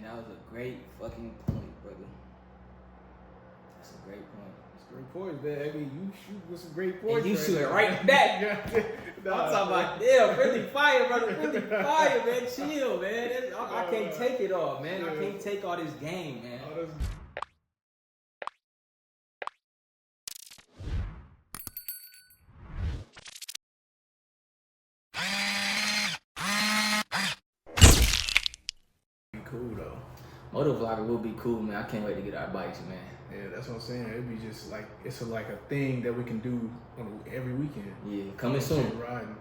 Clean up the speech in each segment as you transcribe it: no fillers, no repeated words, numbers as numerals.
that was a great fucking point, brother. That's a great point. Great points, man. I mean, you shoot with some great points. And you shoot it right back. I'm talking about, yeah, really fire, brother. Really fire, man. Chill, man. I can't take it all, man. I can't take all this game, man. Cool though. Motovlogger will be cool, man. I can't wait to get our bikes, man. Yeah, that's what I'm saying. It'd be just like it's like a thing that we can do every weekend. Yeah, coming soon. Riding.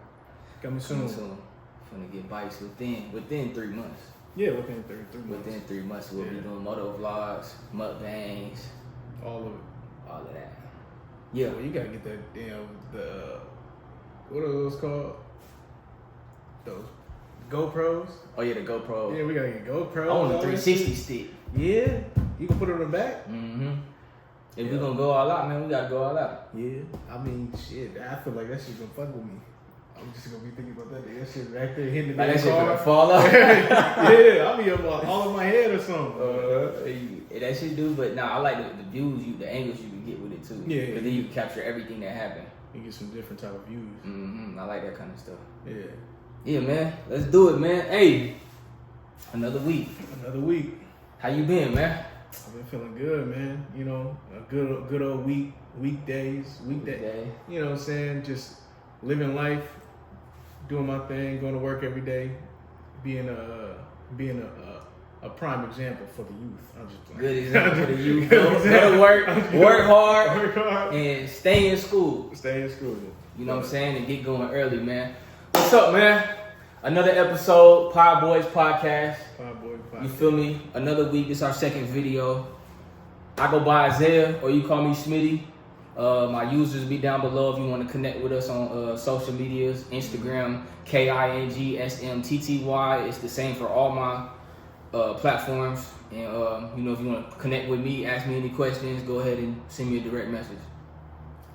Coming soon. Finna get bikes within 3 months. Yeah, within 3 months. Within 3 months, we'll be doing moto vlogs, mukbangs, all of it. All of that. Yeah. Well, you gotta get that what are those called? Those GoPros. Oh yeah, the GoPro. Yeah, we gotta get GoPros. I want a 360 stick. Yeah, you can put it on the back. Mm-hmm. If we're gonna go all out, man, we gotta go all out. Yeah, I mean, shit, I feel like that shit's gonna fuck with me. I'm just gonna be thinking about that. That shit right there hitting the like that car. shit gonna fall out. Yeah, I'll be up all in my head or something. That shit do, but nah, I like the views, the angles you can get with it too. Yeah. Because then you can capture everything that happened. You get some different type of views. Mm-hmm. I like that kind of stuff. Yeah. Yeah, man. Let's do it, man. Hey, another week. Another week. How you been, man? I've been feeling good, man. You know, a good old weekday. You know what I'm saying? Just living life, doing my thing, going to work every day, being a prime example for the youth. I'm just playing. Good example for the youth. Go to work hard, and stay in school. Stay in school. You know what I'm saying? And get going early, man. What's up, man? Another episode, Pod Boys Podcast. Pod Boys Podcast. You feel me? Another week. This is our second video. I go by Isaiah, or you call me Smitty. My users be down below if you want to connect with us on social medias. Instagram, kingsmtty. It's the same for all my platforms. And you know, if you want to connect with me, ask me any questions, go ahead and send me a direct message.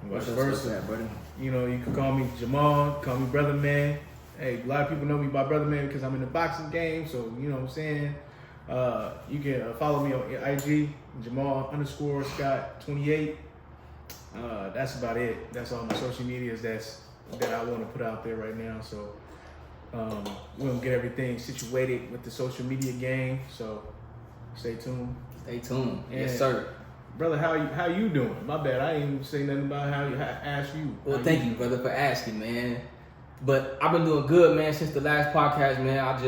Vice versa, buddy. You know, you can call me Jamal, call me Brothaman. Hey, a lot of people know me by Brothaman because I'm in the boxing game, so you know what I'm saying. You can follow me on IG, Jamal_Scott28. That's about it. That's all my social medias that I want to put out there right now. So we'll get everything situated with the social media game. So stay tuned. Stay tuned. And yes, sir. Brother, how you doing? My bad, I ain't even say nothing about how ask you. Well, thank you, brother, for asking, man. But I've been doing good, man, since the last podcast, man. I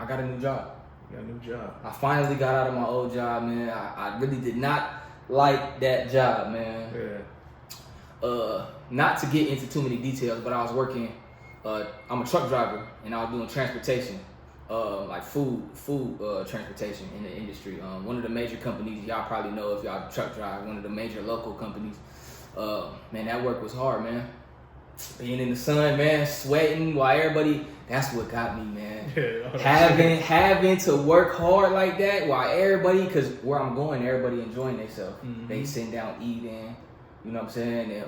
got a new job. You got a new job. I finally got out of my old job, man. I really did not like that job, man. Yeah. Not to get into too many details, but I was working. I'm a truck driver, and I was doing transportation, like food transportation in the industry. One of the major companies, y'all probably know if y'all truck drive, one of the major local companies. Man, that work was hard, man. Being in the sun, man, sweating while everybody, that's what got me, man. Yeah, having to work hard like that while everybody, because where I'm going, everybody enjoying themselves. Mm-hmm. They sitting down eating, you know what I'm saying? And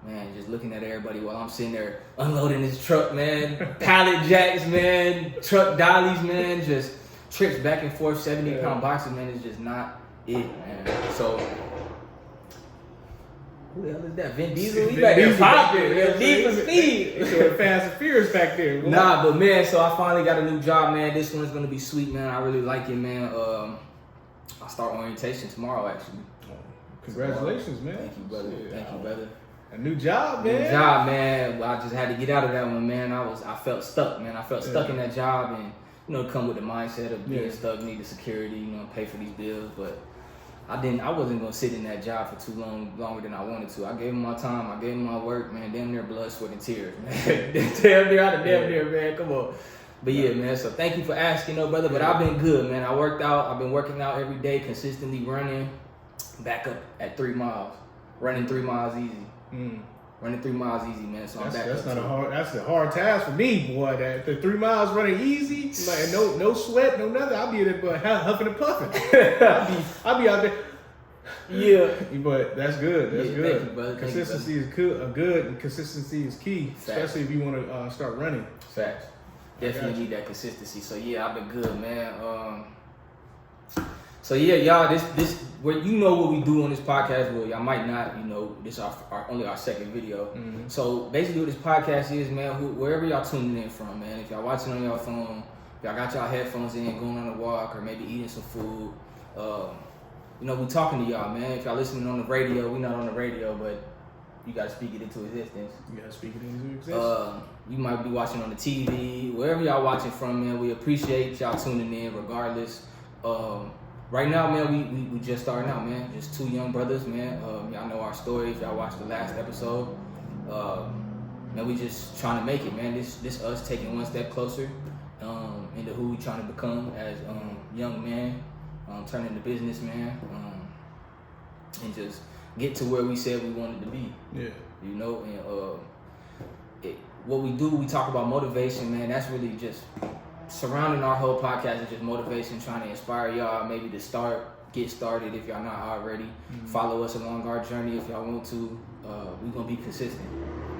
man, just looking at everybody while I'm sitting there unloading this truck, man. Pallet jacks, man. Truck dollies, man. Just trips back and forth, 70-pound boxes, man. It's just not it, man. So, who the hell is that? Vin Diesel? He back there popping. Need for speed. It's Fast and Furious back there. Boy. Nah, but man, so I finally got a new job, man. This one's gonna be sweet, man. I really like it, man. I start orientation tomorrow, actually. Congratulations, man. Thank you, brother. Thank you, brother. A new job, man. New job, man. I just had to get out of that one, man. I felt stuck, man. I felt stuck in that job, and you know, come with the mindset of being stuck, need the security, you know, pay for these bills, but I wasn't gonna sit in that job for too longer than I wanted to. I gave him my time, I gave him my work, man. Damn near blood, sweat, and tears, man. damn near, man. Come on. But yeah, man. So thank you for asking, though, brother. But I've been good, man. I've been working out every day, consistently running. Back up at 3 miles, running 3 miles easy. Running 3 miles easy, man. So I'm back up. That's a hard task for me, boy. That the 3 miles running easy, like no sweat, no nothing. I'll be there, but huffing and puffing. I'll be out there. Yeah, but that's good. That's good. Thank you, brother. Consistency is good, and consistency is key, especially if you want to start running. Facts. Definitely need that consistency. So yeah, I've been good, man. So yeah, y'all, this where you know what we do on this podcast. Well, y'all might not. You know, this our only our second video. Mm-hmm. So basically, what this podcast is, man, wherever y'all tuning in from, man. If y'all watching on your phone, if y'all got y'all headphones in, going on a walk, or maybe eating some food. You know, we talking to y'all, man. If y'all listening on the radio, we not on the radio, but you gotta speak it into existence. You gotta speak it into existence. You might be watching on the TV, wherever y'all watching from, man. We appreciate y'all tuning in, regardless. Right now, man, we just starting out, man. Just two young brothers, man. Y'all know our story if y'all watched the last episode. Man, we just trying to make it, man. This us taking one step closer into who we trying to become as young men. Turn into businessman, and just get to where we said we wanted to be. Yeah. You know, and what we do, we talk about motivation, man. That's really just surrounding our whole podcast is just motivation, trying to inspire y'all maybe to get started if y'all not already. Mm-hmm. Follow us along our journey if y'all want to. We're gonna be consistent.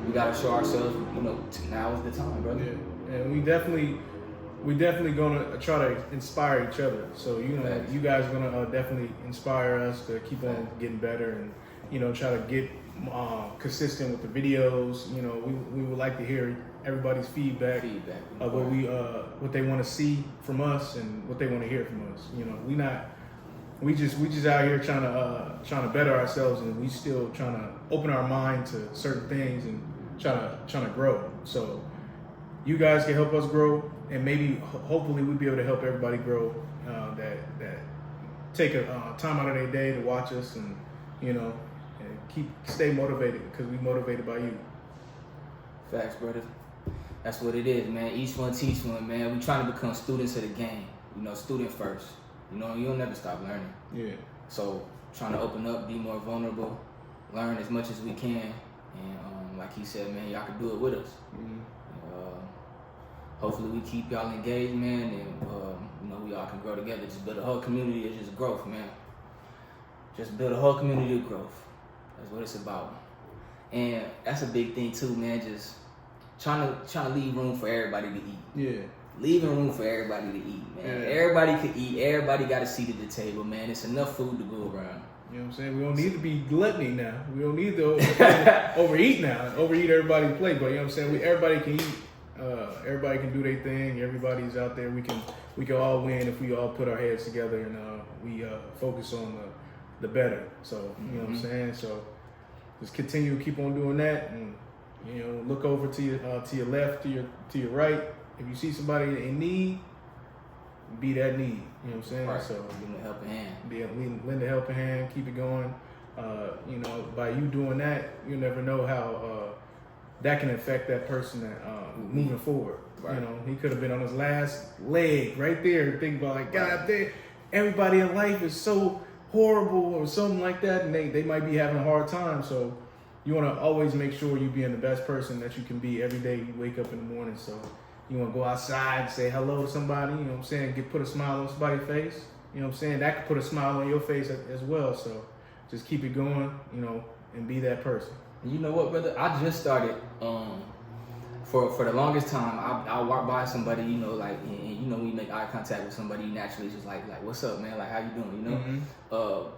We gotta show ourselves, you know, now is the time, brother. Yeah, and we definitely gonna try to inspire each other. So you know, you guys are gonna definitely inspire us to keep on getting better, and you know, try to get consistent with the videos. You know, we would like to hear everybody's feedback of what they want to see from us and what they want to hear from us. You know, we just out here trying to better ourselves, and we still trying to open our mind to certain things and trying to grow. So you guys can help us grow, and maybe hopefully we'll be able to help everybody grow that take a time out of their day to watch us, and you know, and stay motivated, because we motivated by you. Facts, brother. That's what it is, man. Each one teach one, man. We trying to become students of the game. You know, student first. You know, you'll never stop learning. Yeah. So trying to open up, be more vulnerable, learn as much as we can, and like he said, man, y'all can do it with us. Mm-hmm. Hopefully we keep y'all engaged, man, and you know, we all can grow together. Just build a whole community of just growth, man. Just build a whole community of growth. That's what it's about. And that's a big thing too, man. Just trying to leave room for everybody to eat. Yeah. Leaving room for everybody to eat, man. Yeah. Everybody can eat. Everybody got a seat at the table, man. It's enough food to go around. You know what I'm saying? We don't need to be gluttony now. We don't need to overeat now. Overeat everybody's plate, but you know what I'm saying? Everybody can eat. Everybody can do their thing. Everybody's out there. We can all win if we all put our heads together and we focus on the better. So you know what I'm saying? So just continue to keep on doing that, and you know, look over to your left, to your right. If you see somebody in need, be that need. You know what I'm saying? Right. So lend a helping hand. Lend a helping hand. Keep it going. You know, by you doing that, you never know how that can affect that person moving forward. Right. You know, he could have been on his last leg right there, thinking about like, God, everybody in life is so horrible or something like that, and they might be having a hard time. So you want to always make sure you being the best person that you can be every day you wake up in the morning. So you want to go outside and say hello to somebody, you know what I'm saying, put a smile on somebody's face, you know what I'm saying, that could put a smile on your face as well. So just keep it going, you know, and be that person. You know what, brother? I just started, for the longest time, I'll walk by somebody, you know, like, and you know, when you make eye contact with somebody, naturally it's just like, what's up, man? Like, how you doing, you know? Mm-hmm.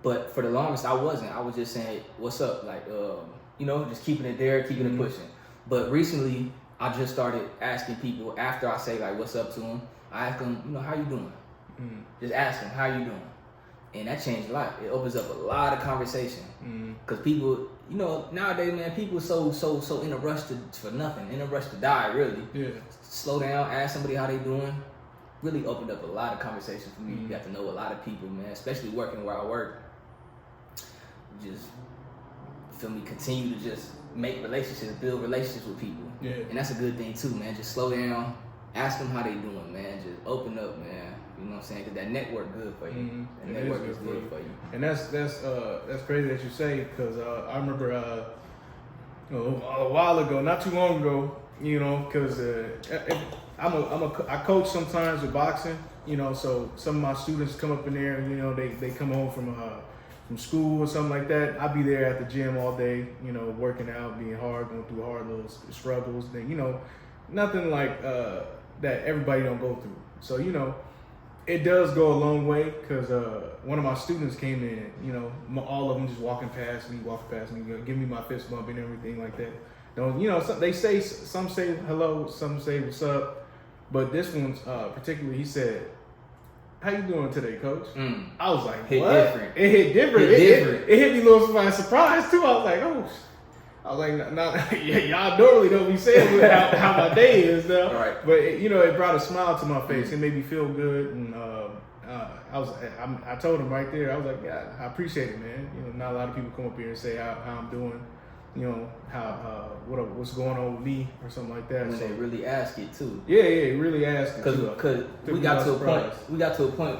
But for the longest, I wasn't. I was just saying, what's up? Like, you know, just keeping it there, keeping it pushing. But recently, I just started asking people, after I say, like, what's up to them, I ask them, you know, how you doing? Mm-hmm. Just ask them, how you doing? And that changed a lot. It opens up a lot of conversation. Because people, you know, nowadays, man, people are so in a rush for nothing, in a rush to die, really. Yeah. Slow down, ask somebody how they doing. Really opened up a lot of conversation for me. You got to know a lot of people, man, especially working where I work. Just, feel me, continue to just make relationships, build relationships with people. Yeah. And that's a good thing too, man. Just slow down, ask them how they doing, man. Just open up, man. You know what I'm saying? Because that network good for you. That network is good for you. And that's crazy that you say, because I remember you know, a while ago, not too long ago, you know, because I coach sometimes with boxing, you know, so some of my students come up in there, and you know, they come home from school or something like that. I'll be there at the gym all day, you know, working out, being hard, going through hard little struggles. Then, you know, nothing like that everybody don't go through. So, you know, It does go a long way because one of my students came in, you know, all of them just walking past me, give me my fist bump and everything like that. You know, some say hello, some say what's up, but this one's particularly, he said, "How you doing today, Coach?" I was like, hit "What?" Different. It hit different. It hit me a little by surprise too. I was like, "Oh." I was like, yeah, y'all normally don't be saying how my day is though. Right. But you know, it brought a smile to my face. It made me feel good, and I told him right there. I was like, yeah, I appreciate it, man. You know, not a lot of people come up here and say how I'm doing. You know what's going on with me or something like that. When they really ask it too. Yeah, really ask it. Because we got to a point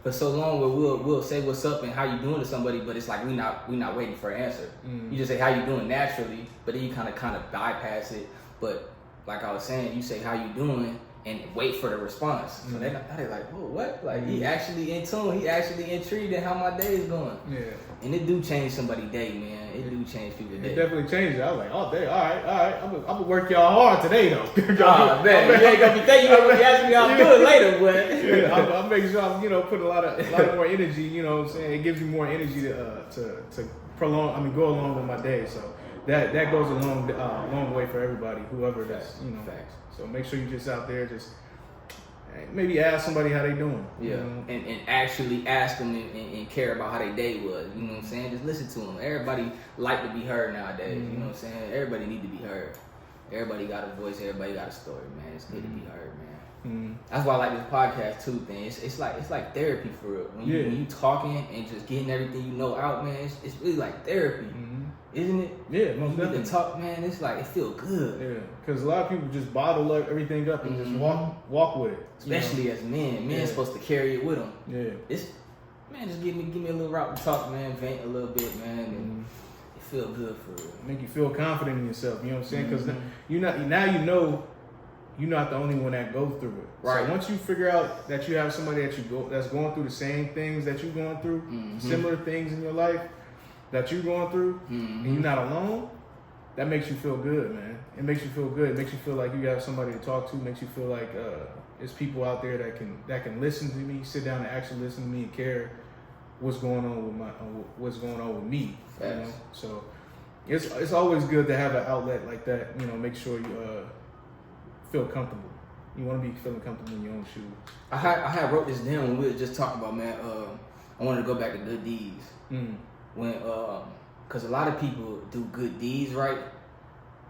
for so long where we'll say what's up and how you doing to somebody, but it's like we not waiting for an answer. You just say how you doing naturally, but then you kind of bypass it. But like I was saying, you say how you doing and wait for the response. So they're like, whoa, what? Like he actually in tune. He actually intrigued in how my day is going. Yeah. And it do change somebody's day, man. It do change people's day. It definitely changes. I was like, oh, day, all right. I'm gonna work y'all hard today though. Oh man, you ain't gonna be thinking you're gonna be asking me how I'm doing later, but yeah, I'm making sure I'm put a lot more energy. You know what I'm saying? It gives me more energy to prolong. Go along with my day. So that goes a long way for everybody, whoever that's Facts. So make sure you just out there, just maybe ask somebody how they doing. Yeah, and actually ask them and care about how their day was. You know what I'm saying? Just listen to them. Everybody like to be heard nowadays. You know what I'm saying? Everybody need to be heard. Everybody got a voice. Everybody got a story, man. It's good to be heard, man. That's why I like this podcast too, thing. It's like therapy for real. When you talking and just getting everything you know out, man. It's really like therapy. Isn't it? Yeah, most definitely. When you talk, man, it's like it feel good. Yeah, because a lot of people just bottle up everything up and just walk with it. Especially as men, supposed to carry it with them. Yeah, just give me a little route to talk, man, vent a little bit, man, and it feel good for real. Make you feel confident in yourself. You know what I'm saying? Because you're not the only one that goes through it. Right. So once you figure out that you have somebody that's going through the same things that you're going through, similar things in your life that you're going through, and you're not alone, that makes you feel good, man. It makes you feel good. It makes you feel like you have somebody to talk to. It makes you feel like there's people out there that can listen to me, sit down and actually listen to me and care what's going on with me. You know? So it's always good to have an outlet like that. You know, make sure you feel comfortable. You want to be feeling comfortable in your own shoes. I had wrote this down when we were just talking about, man. I wanted to go back to good deeds. When because a lot of people do good deeds, right,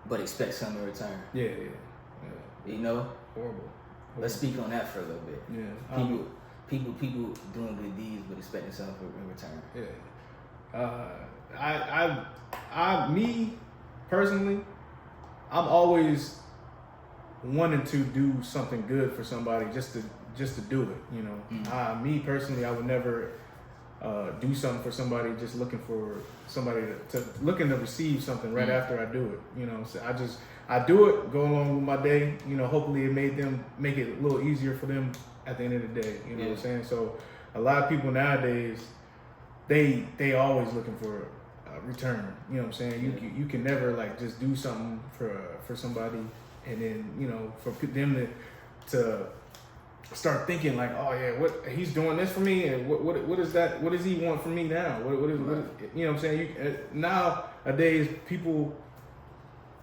but expect something in return. Yeah. You know, horrible. Let's speak on that for a little bit. Yeah, people doing good deeds but expecting something in return. Yeah. Me personally, I'm always wanting to do something good for somebody just to do it. You know, me personally, I would never do something for somebody just looking for somebody looking to receive something right after I do it. You know, so I do it, go along with my day. You know, hopefully it make it a little easier for them at the end of the day. You know what I'm saying? So a lot of people nowadays, they always looking for a return. You know what I'm saying? You can never like just do something for somebody and then for them to start thinking like, oh yeah, what he's doing this for me, and what is that? What does he want from me now? What is you know what I'm saying? Nowadays, people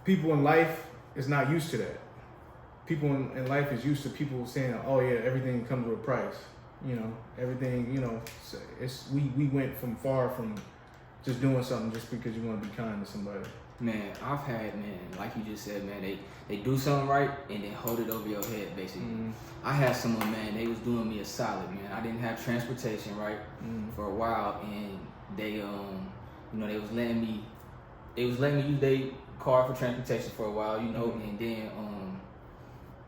in life is not used to that. People in life is used to people saying, oh yeah, everything comes with a price. Everything. So we went far from just doing something just because you want to be kind to somebody. Man, I've had, like you just said, man, they do something right and then hold it over your head, basically. I had someone, man, they was doing me a solid, man. I didn't have transportation, right, for a while, and they, they was letting me use their car for transportation for a while, and then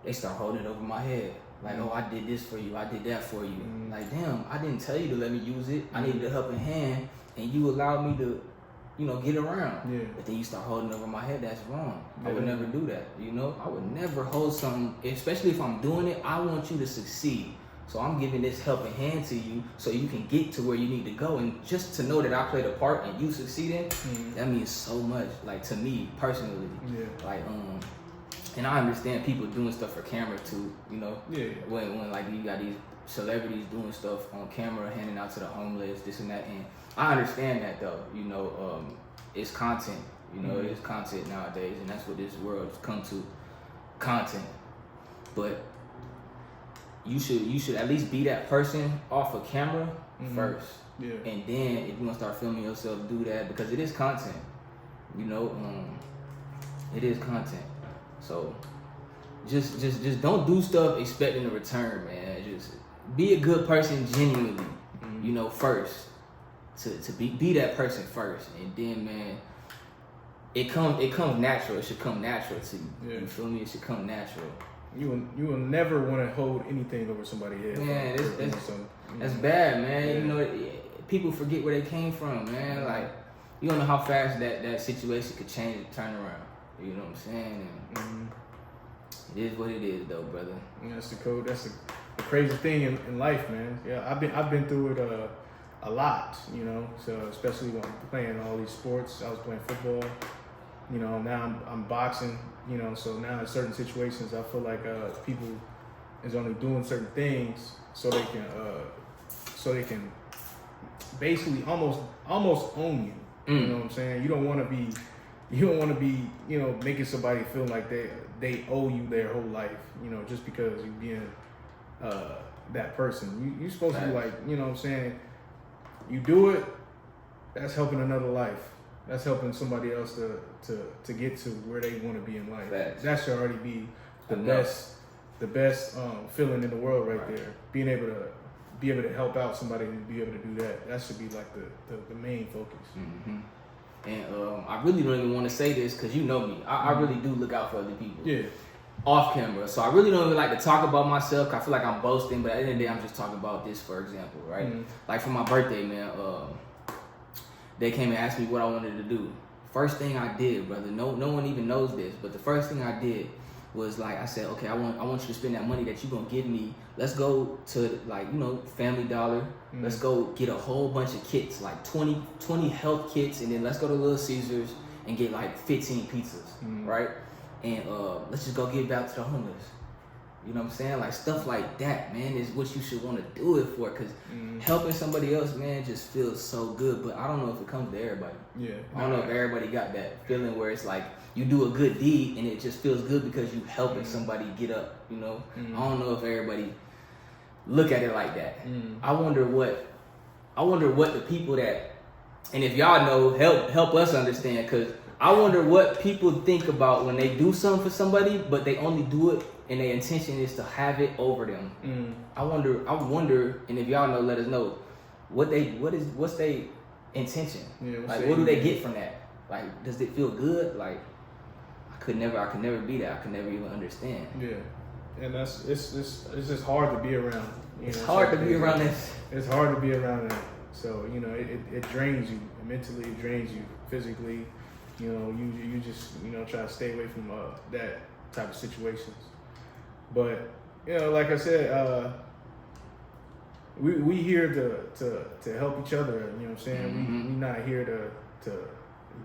they start holding it over my head. Like, oh, I did this for you, I did that for you. Like, damn, I didn't tell you to let me use it. I needed a helping hand, and you allowed me to get around. Yeah. But then you start holding over my head, that's wrong. Yeah. I would never do that, I would never hold something, especially if I'm doing it, I want you to succeed. So I'm giving this helping hand to you so you can get to where you need to go. And just to know that I played a part and you succeeding, that means so much, like, to me personally. Yeah. Like, and I understand people doing stuff for camera too, Yeah. When like you got these celebrities doing stuff on camera, handing out to the homeless, this and that. And I understand that though, you know, it's content, you know, it is content nowadays, and that's what this world has come to, content. But you should at least be that person off of camera first. Yeah. And then if you want to start filming yourself, do that, because it is content, you know, it is content. So just don't do stuff expecting a return, man. Just be a good person genuinely, you know, first. To be that person first, and then, man, it comes natural. It should come natural to you. Yeah. You feel me? It should come natural. You will never want to hold anything over somebody's head. Man, that's bad, man. Yeah. You know, people forget where they came from, man. Like, you don't know how fast that situation could change and turn around. You know what I'm saying? And it is what it is, though, brother. Yeah, that's the code. That's the crazy thing in life, man. Yeah, I've been through it a lot, you know. So especially when I'm playing all these sports, I was playing football. You know, now I'm boxing. You know, so now in certain situations, I feel like people is only doing certain things so they can basically almost own you. You know what I'm saying? You don't want to be, you know, making somebody feel like they owe you their whole life. You know, just because you being that person. You're supposed to be like, you know what I'm saying? You do it, that's helping another life. That's helping somebody else to get to where they want to be in life. That should already be the best feeling in the world right there. Being able to help out somebody and be able to do that. That should be like the main focus. Mm-hmm. And I really don't even want to say this because you know me. I really do look out for other people. Yeah. Off camera. So I really don't even like to talk about myself. I feel like I'm boasting, but at the end of the day, I'm just talking about this, for example, right? Like for my birthday, man, they came and asked me what I wanted to do. First thing I did, brother, no one even knows this, but the first thing I did was like, I said, okay, I want you to spend that money that you're going to give me. Let's go to, like, you know, Family Dollar. Let's go get a whole bunch of kits, like 20 health kits, and then let's go to Little Caesars and get like 15 pizzas, right? And let's just go give back to the homeless. You know what I'm saying? Like, stuff like that, man, is what you should want to do it for, because helping somebody else, man, just feels so good. But I don't know if it comes to everybody. Yeah. I don't know if everybody got that feeling where it's like you do a good deed and it just feels good because you helping somebody get up, you know? I don't know if everybody look at it like that. I wonder what the people that, and if y'all know, help us understand, because I wonder what people think about when they do something for somebody, but they only do it and their intention is to have it over them. I wonder, and if y'all know, let us know what's their intention. Yeah, like, what do they get from that? Like, does it feel good? Like, I could never be that. I could never even understand. Yeah, and it's just hard to be around. It's hard to be around this. It's hard to be around that. So, you know, it drains you mentally. It drains you physically. You know, you just, you know, try to stay away from that type of situations. But, you know, like I said, we here to help each other. You know what I'm saying? We not here to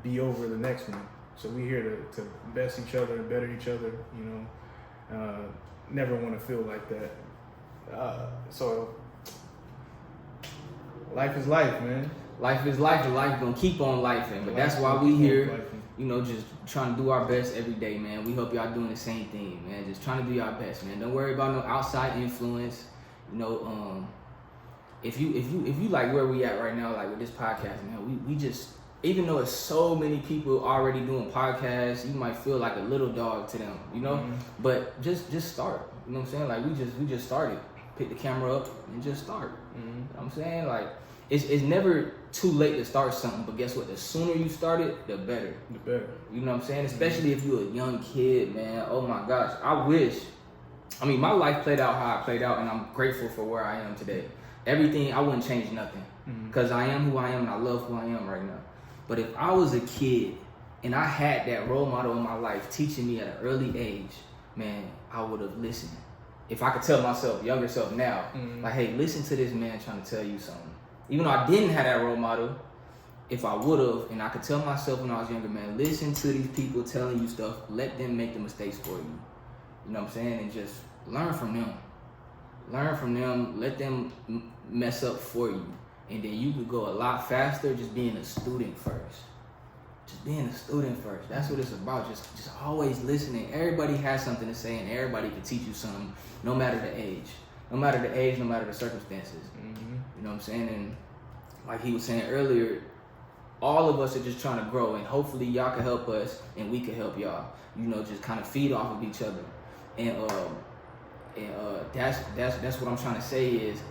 be over the next one. So we here to best each other and better each other. You know, never want to feel like that. So life is life, man. Life is life, and life gonna keep on lifing. But that's why we here, you know, just trying to do our best every day, man. We hope y'all doing the same thing, man. Just trying to do our best, man. Don't worry about no outside influence. You know, if you like where we at right now, like with this podcast, man, we just, even though it's so many people already doing podcasts, you might feel like a little dog to them, you know. But just start. You know what I'm saying? Like we just started. Pick the camera up and just start. You know what I'm saying? Like, it's never too late to start something, but guess what? The sooner you start it, the better. The better. You know what I'm saying? Especially if you're a young kid, man. Oh my gosh. I mean, my life played out how I played out, and I'm grateful for where I am today. Everything, I wouldn't change nothing. Because I am who I am, and I love who I am right now. But if I was a kid, and I had that role model in my life teaching me at an early age, man, I would have listened. If I could tell myself, younger self now, like, hey, listen to this man trying to tell you something. Even though I didn't have that role model, if I would have, and I could tell myself when I was younger, man, listen to these people telling you stuff, let them make the mistakes for you. You know what I'm saying? And just learn from them. learn from them, let them mess up for you, and then you could go a lot faster just being a student first. Just being a student first. That's what it's about. Just always listening. Everybody has something to say, and everybody can teach you something, no matter the age. No matter the age, no matter the circumstances. Mm-hmm. You know what I'm saying? And like he was saying earlier, all of us are just trying to grow, and hopefully y'all can help us, and we can help y'all. You know, just kind of feed off of each other. And that's what I'm trying to say is,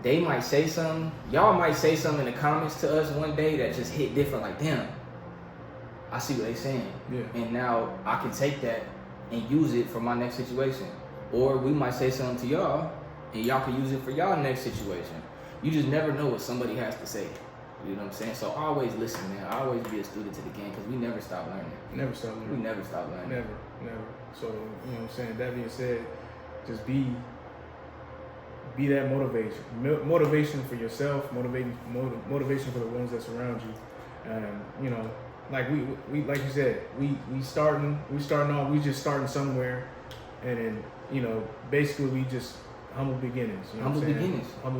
they might say something, y'all might say something in the comments to us one day that just hit different. Like, damn, I see what they saying. Yeah. And now I can take that and use it for my next situation. Or we might say something to y'all and y'all can use it for y'all next situation. You just never know what somebody has to say. You know what I'm saying? So always listen, man. Always be a student to the game, because we never stop learning. Never stop learning. We never stop learning. Never. So, you know what I'm saying? That being said, just be that motivation for yourself, motivation for the ones that surround you. And you know, like we like you said, we starting off, we just starting somewhere, and then, you know, basically we just humble beginnings. You know Humble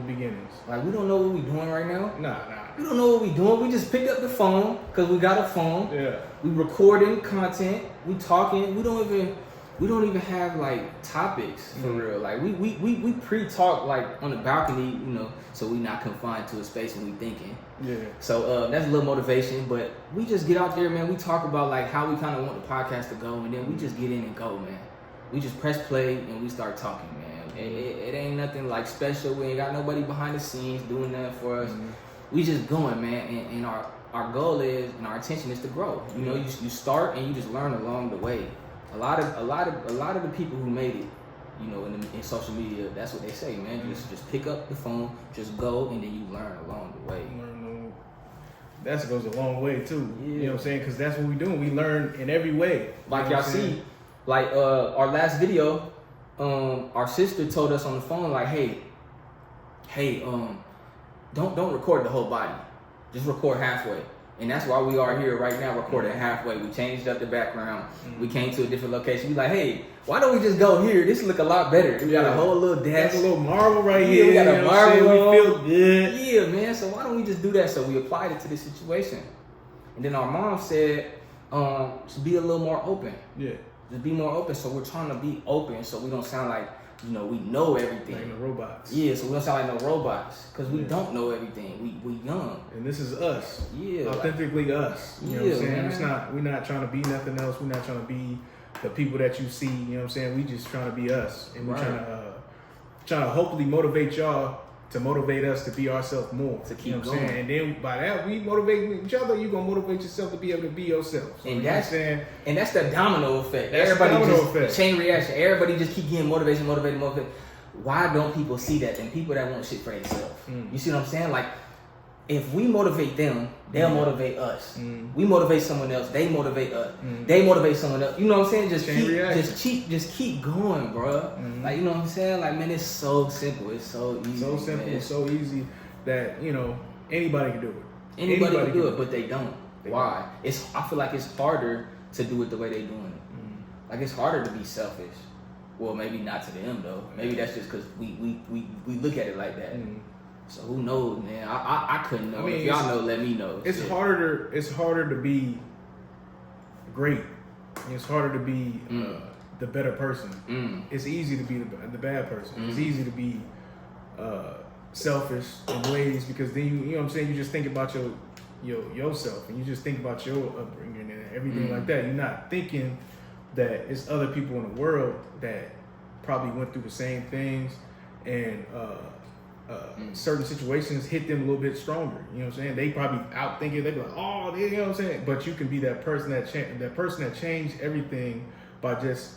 beginnings. Like, we don't know what we're doing right now. Nah. We don't know what we're doing. We just picked up the phone because we got a phone. Yeah. We recording content. We talking. We don't even have like topics for real. Like we pre-talk like on the balcony, you know, so we not confined to a space when we thinking. Yeah. So that's a little motivation, but we just get out there, man. We talk about like how we kind of want the podcast to go, and then we just get in and go, man. We just press play and we start talking, man. It ain't nothing like special. We ain't got nobody behind the scenes doing that for us. Mm-hmm. We just going, man, and our goal is, and our intention is to grow. You know, you start and you just learn along the way. A lot of the people who made it, you know, in social media, that's what they say, man. Mm-hmm. Just pick up the phone, just go, and then you learn along the way. That goes a long way too. Yeah. You know what I'm saying? Because that's what we doing. We learn in every way. Like y'all see, like our last video, our sister told us on the phone, like, hey, don't record the whole body, just record halfway. And that's why we are here right now, recording halfway. We changed up the background. Mm-hmm. We came to a different location. We like, hey, why don't we just go here? This look a lot better. We got a whole little desk. Got a little marble right here. We got a marble. We feel good. Yeah, man. So why don't we just do that? So we applied it to this situation. And then our mom said, to be a little more open. Yeah. Just be more open. So we're trying to be open so we don't sound like, you know, we know everything. Like no robots. Yeah, so we don't sound like no robots. Because we don't know everything. We young. And this is us. Yeah. Authentically us. You know what I'm saying? We're not trying to be nothing else. We're not trying to be the people that you see. You know what I'm saying? We just trying to be us. And we're trying to hopefully motivate y'all to motivate us to be ourselves more. To keep you know what going. I'm saying? And then by that, we motivate each other. You're going to motivate yourself to be able to be yourself. So and that's the domino effect. That's everybody just chain reaction. Everybody just keep getting motivation. Why don't people see that? And people that want shit for themselves. You see what I'm saying? Like, if we motivate them, they'll motivate us. We motivate someone else, they motivate us. They motivate someone else. You know what I'm saying? Just keep going, bro. Like, you know what I'm saying? Like, man, it's so simple. It's so easy. So simple. It's so easy that, you know, anybody can do it. Anybody can do it, but they don't. Why? I feel like it's harder to do it the way they doing it. Like, it's harder to be selfish. Well, maybe not to them though. Maybe that's just because we look at it like that. So who knows, man? I couldn't know. I mean, if y'all know, let me know. It's harder to be great. It's harder to be the better person. It's easy to be the bad person. It's easy to be selfish in ways, because then you know what I'm saying, you just think about yourself, and you just think about your upbringing and everything like that. You're not thinking that it's other people in the world that probably went through the same things, and certain situations hit them a little bit stronger. You know what I'm saying? They probably out thinking, they be like, oh, you know what I'm saying? But you can be that person that changed everything by just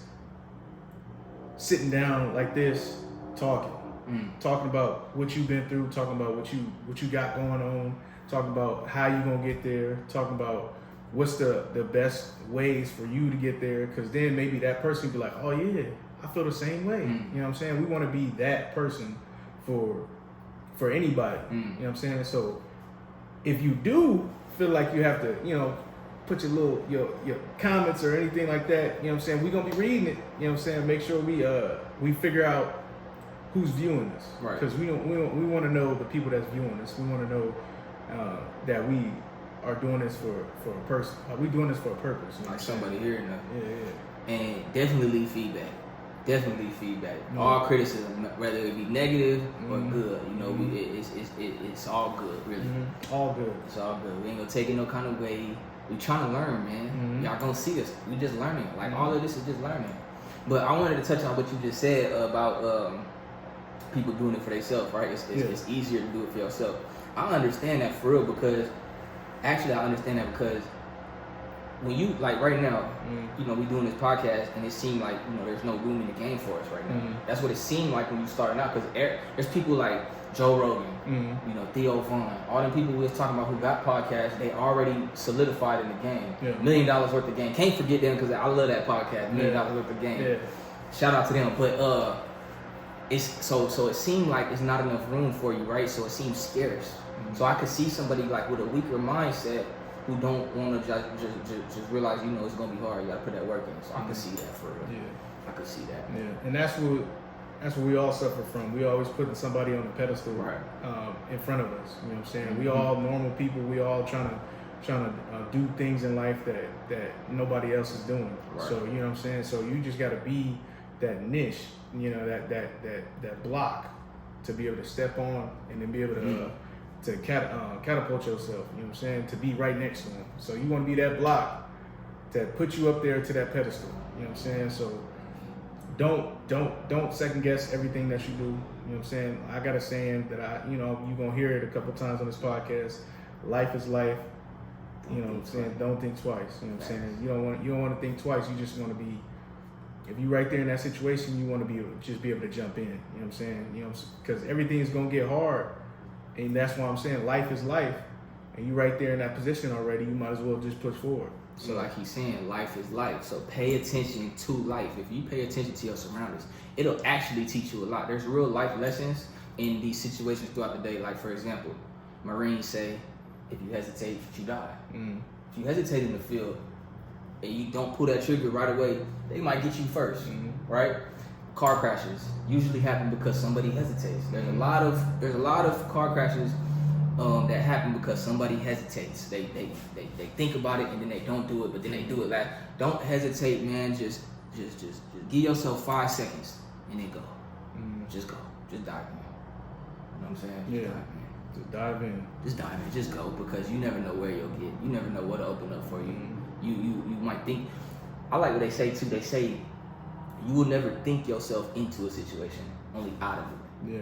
sitting down like this, talking about what you've been through, talking about what you got going on, talking about how you gonna get there, talking about what's the best ways for you to get there, because then maybe that person be like, oh yeah, I feel the same way. You know what I'm saying? We want to be that person for anybody. You know what I'm saying? So if you do feel like you have to, you know, put your comments or anything like that, you know what I'm saying, we're gonna be reading it. You know what I'm saying? Make sure we figure out who's viewing us, right? Because we want to know the people that's viewing us. We want to know that we are doing this for a person. We doing this for a purpose. You know like somebody hearing that. Yeah. And definitely leave feedback. Definitely feedback. Mm-hmm. All criticism, whether it be negative or Mm-hmm. good, you know, it's all good, really. Mm-hmm. All good. It's all good. We ain't gonna take it no kind of way. We trying to learn, man. Mm-hmm. Y'all gonna see us. We just learning. Like Mm-hmm. all of this is just learning. But I wanted to touch on what you just said about people doing it for themselves, right? It's easier to do it for yourself. I understand that for real because when you, like right now, you know, we doing this podcast and it seemed like, you know, there's no room in the game for us right now. Mm-hmm. That's what it seemed like when you started out because there's people like Joe Rogan, you know, Theo Vaughn, all them people we was talking about who got podcasts, they already solidified in the game. Yeah. $1 million worth of game. Can't forget them because I love that podcast, $1 million worth of game. Yeah. Shout out to them. But it's so it seemed like it's not enough room for you, right? So it seems scarce. Mm-hmm. So I could see somebody like with a weaker mindset who don't want to just realize, you know, it's gonna be hard. You gotta put that work in. So I can see that for real. Yeah. I can see that. Yeah. And that's what we all suffer from. We always putting somebody on a pedestal, Right. in front of us. You know what I'm saying? Mm-hmm. We all normal people. We all trying to do things in life that nobody else is doing. Right. So you know what I'm saying. So you just got to be that niche. You know, that block to be able to step on and then be able to catapult yourself. You know what I'm saying? To be right next to them. So you want to be that block that put you up there to that pedestal. You know what I'm saying? So don't second guess everything that you do. You know what I'm saying? I got a saying that you're gonna hear it a couple times on this podcast. Life is life. You know what I'm saying? Don't think twice. You know what I'm saying? You don't want to think twice. You just want to be. If you're right there in that situation, you want to be able to jump in. You know what I'm saying? You know, because everything's gonna get hard, and that's why I'm saying life is life. And you right there in that position already. You might as well just push forward. So like he's saying, life is life. So pay attention to life. If you pay attention to your surroundings, it'll actually teach you a lot. There's real life lessons in these situations throughout the day. Like for example, Marines say, if you hesitate, you die. If you hesitate in the field and you don't pull that trigger right away, they might get you first, right? Car crashes usually happen because somebody hesitates. There's a lot of car crashes that happen because somebody hesitates. They think about it and then they don't do it, but then they do it. Like, don't hesitate, man. Just give yourself 5 seconds and then go. Just go. Just dive in. You know what I'm saying? Just dive in. Just dive in. Just go, because you never know where you'll get. You never know what'll open up for you. You might think. I like what they say too. They say you will never think yourself into a situation, only out of it. Yeah.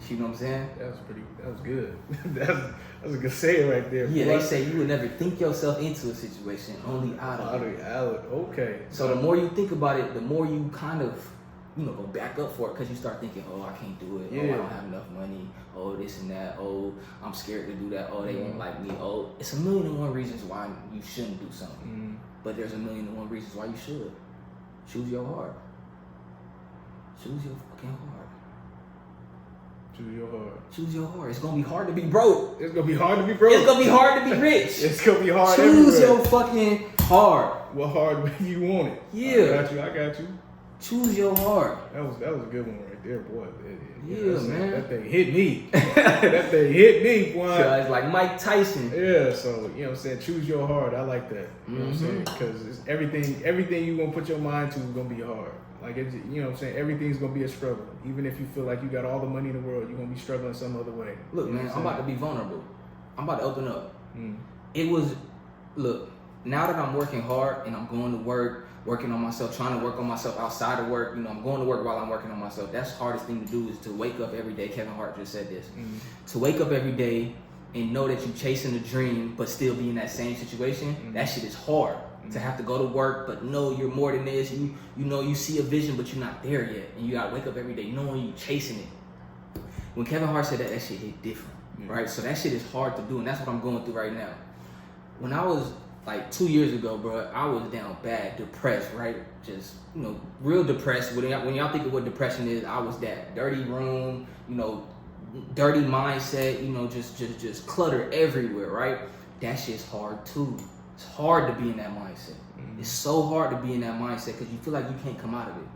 You know what I'm saying? That was good. That's a good saying right there. Yeah, they say you would never think yourself into a situation, only out of it. Okay. So the more you think about it, the more you kind of, go back up for it, because you start thinking, oh, I can't do it. Oh, I don't have enough money. Oh, this and that. Oh, I'm scared to do that. Oh, they won't like me. Oh, it's 1,000,001 reasons why you shouldn't do something. But there's 1,000,001 reasons why you should. Choose your heart. Choose your fucking heart. Choose your heart. Choose your heart. It's gonna be hard to be broke. It's gonna be hard to be broke. It's gonna be hard to be rich. It's gonna be hard. Choose everywhere. your fucking heart. What hard way you want it? Yeah. I got you. Choose your heart. That was a good one right there, boy. Man. That thing hit me. That thing hit me, boy. So it's like Mike Tyson. Yeah. So you know what I'm saying. Choose your heart. I like that. You know what I'm saying? Because everything you gonna put your mind to is gonna be hard. Like you know what I'm saying. Everything's gonna be a struggle. Even if you feel like you got all the money in the world, you're gonna be struggling some other way. Look, man, I'm about to be vulnerable. I'm about to open up. Look, now that I'm working hard and I'm going to work, working on myself, trying to work on myself outside of work, I'm going to work while I'm working on myself. That's the hardest thing to do, is to wake up every day. Kevin Hart just said this. To wake up every day and know that you're chasing a dream but still be in that same situation, that shit is hard. To have to go to work but know you're more than this. You know you see a vision but you're not there yet. And you gotta wake up every day knowing you're chasing it. When Kevin Hart said that shit hit different. Right? So that shit is hard to do, and that's what I'm going through right now. When I was like 2 years ago, bro, I was down bad, depressed, right? Just, real depressed. When y'all think of what depression is, I was that. Dirty room, dirty mindset, just clutter everywhere, right? That shit's hard too. It's hard to be in that mindset. It's so hard to be in that mindset because you feel like you can't come out of it.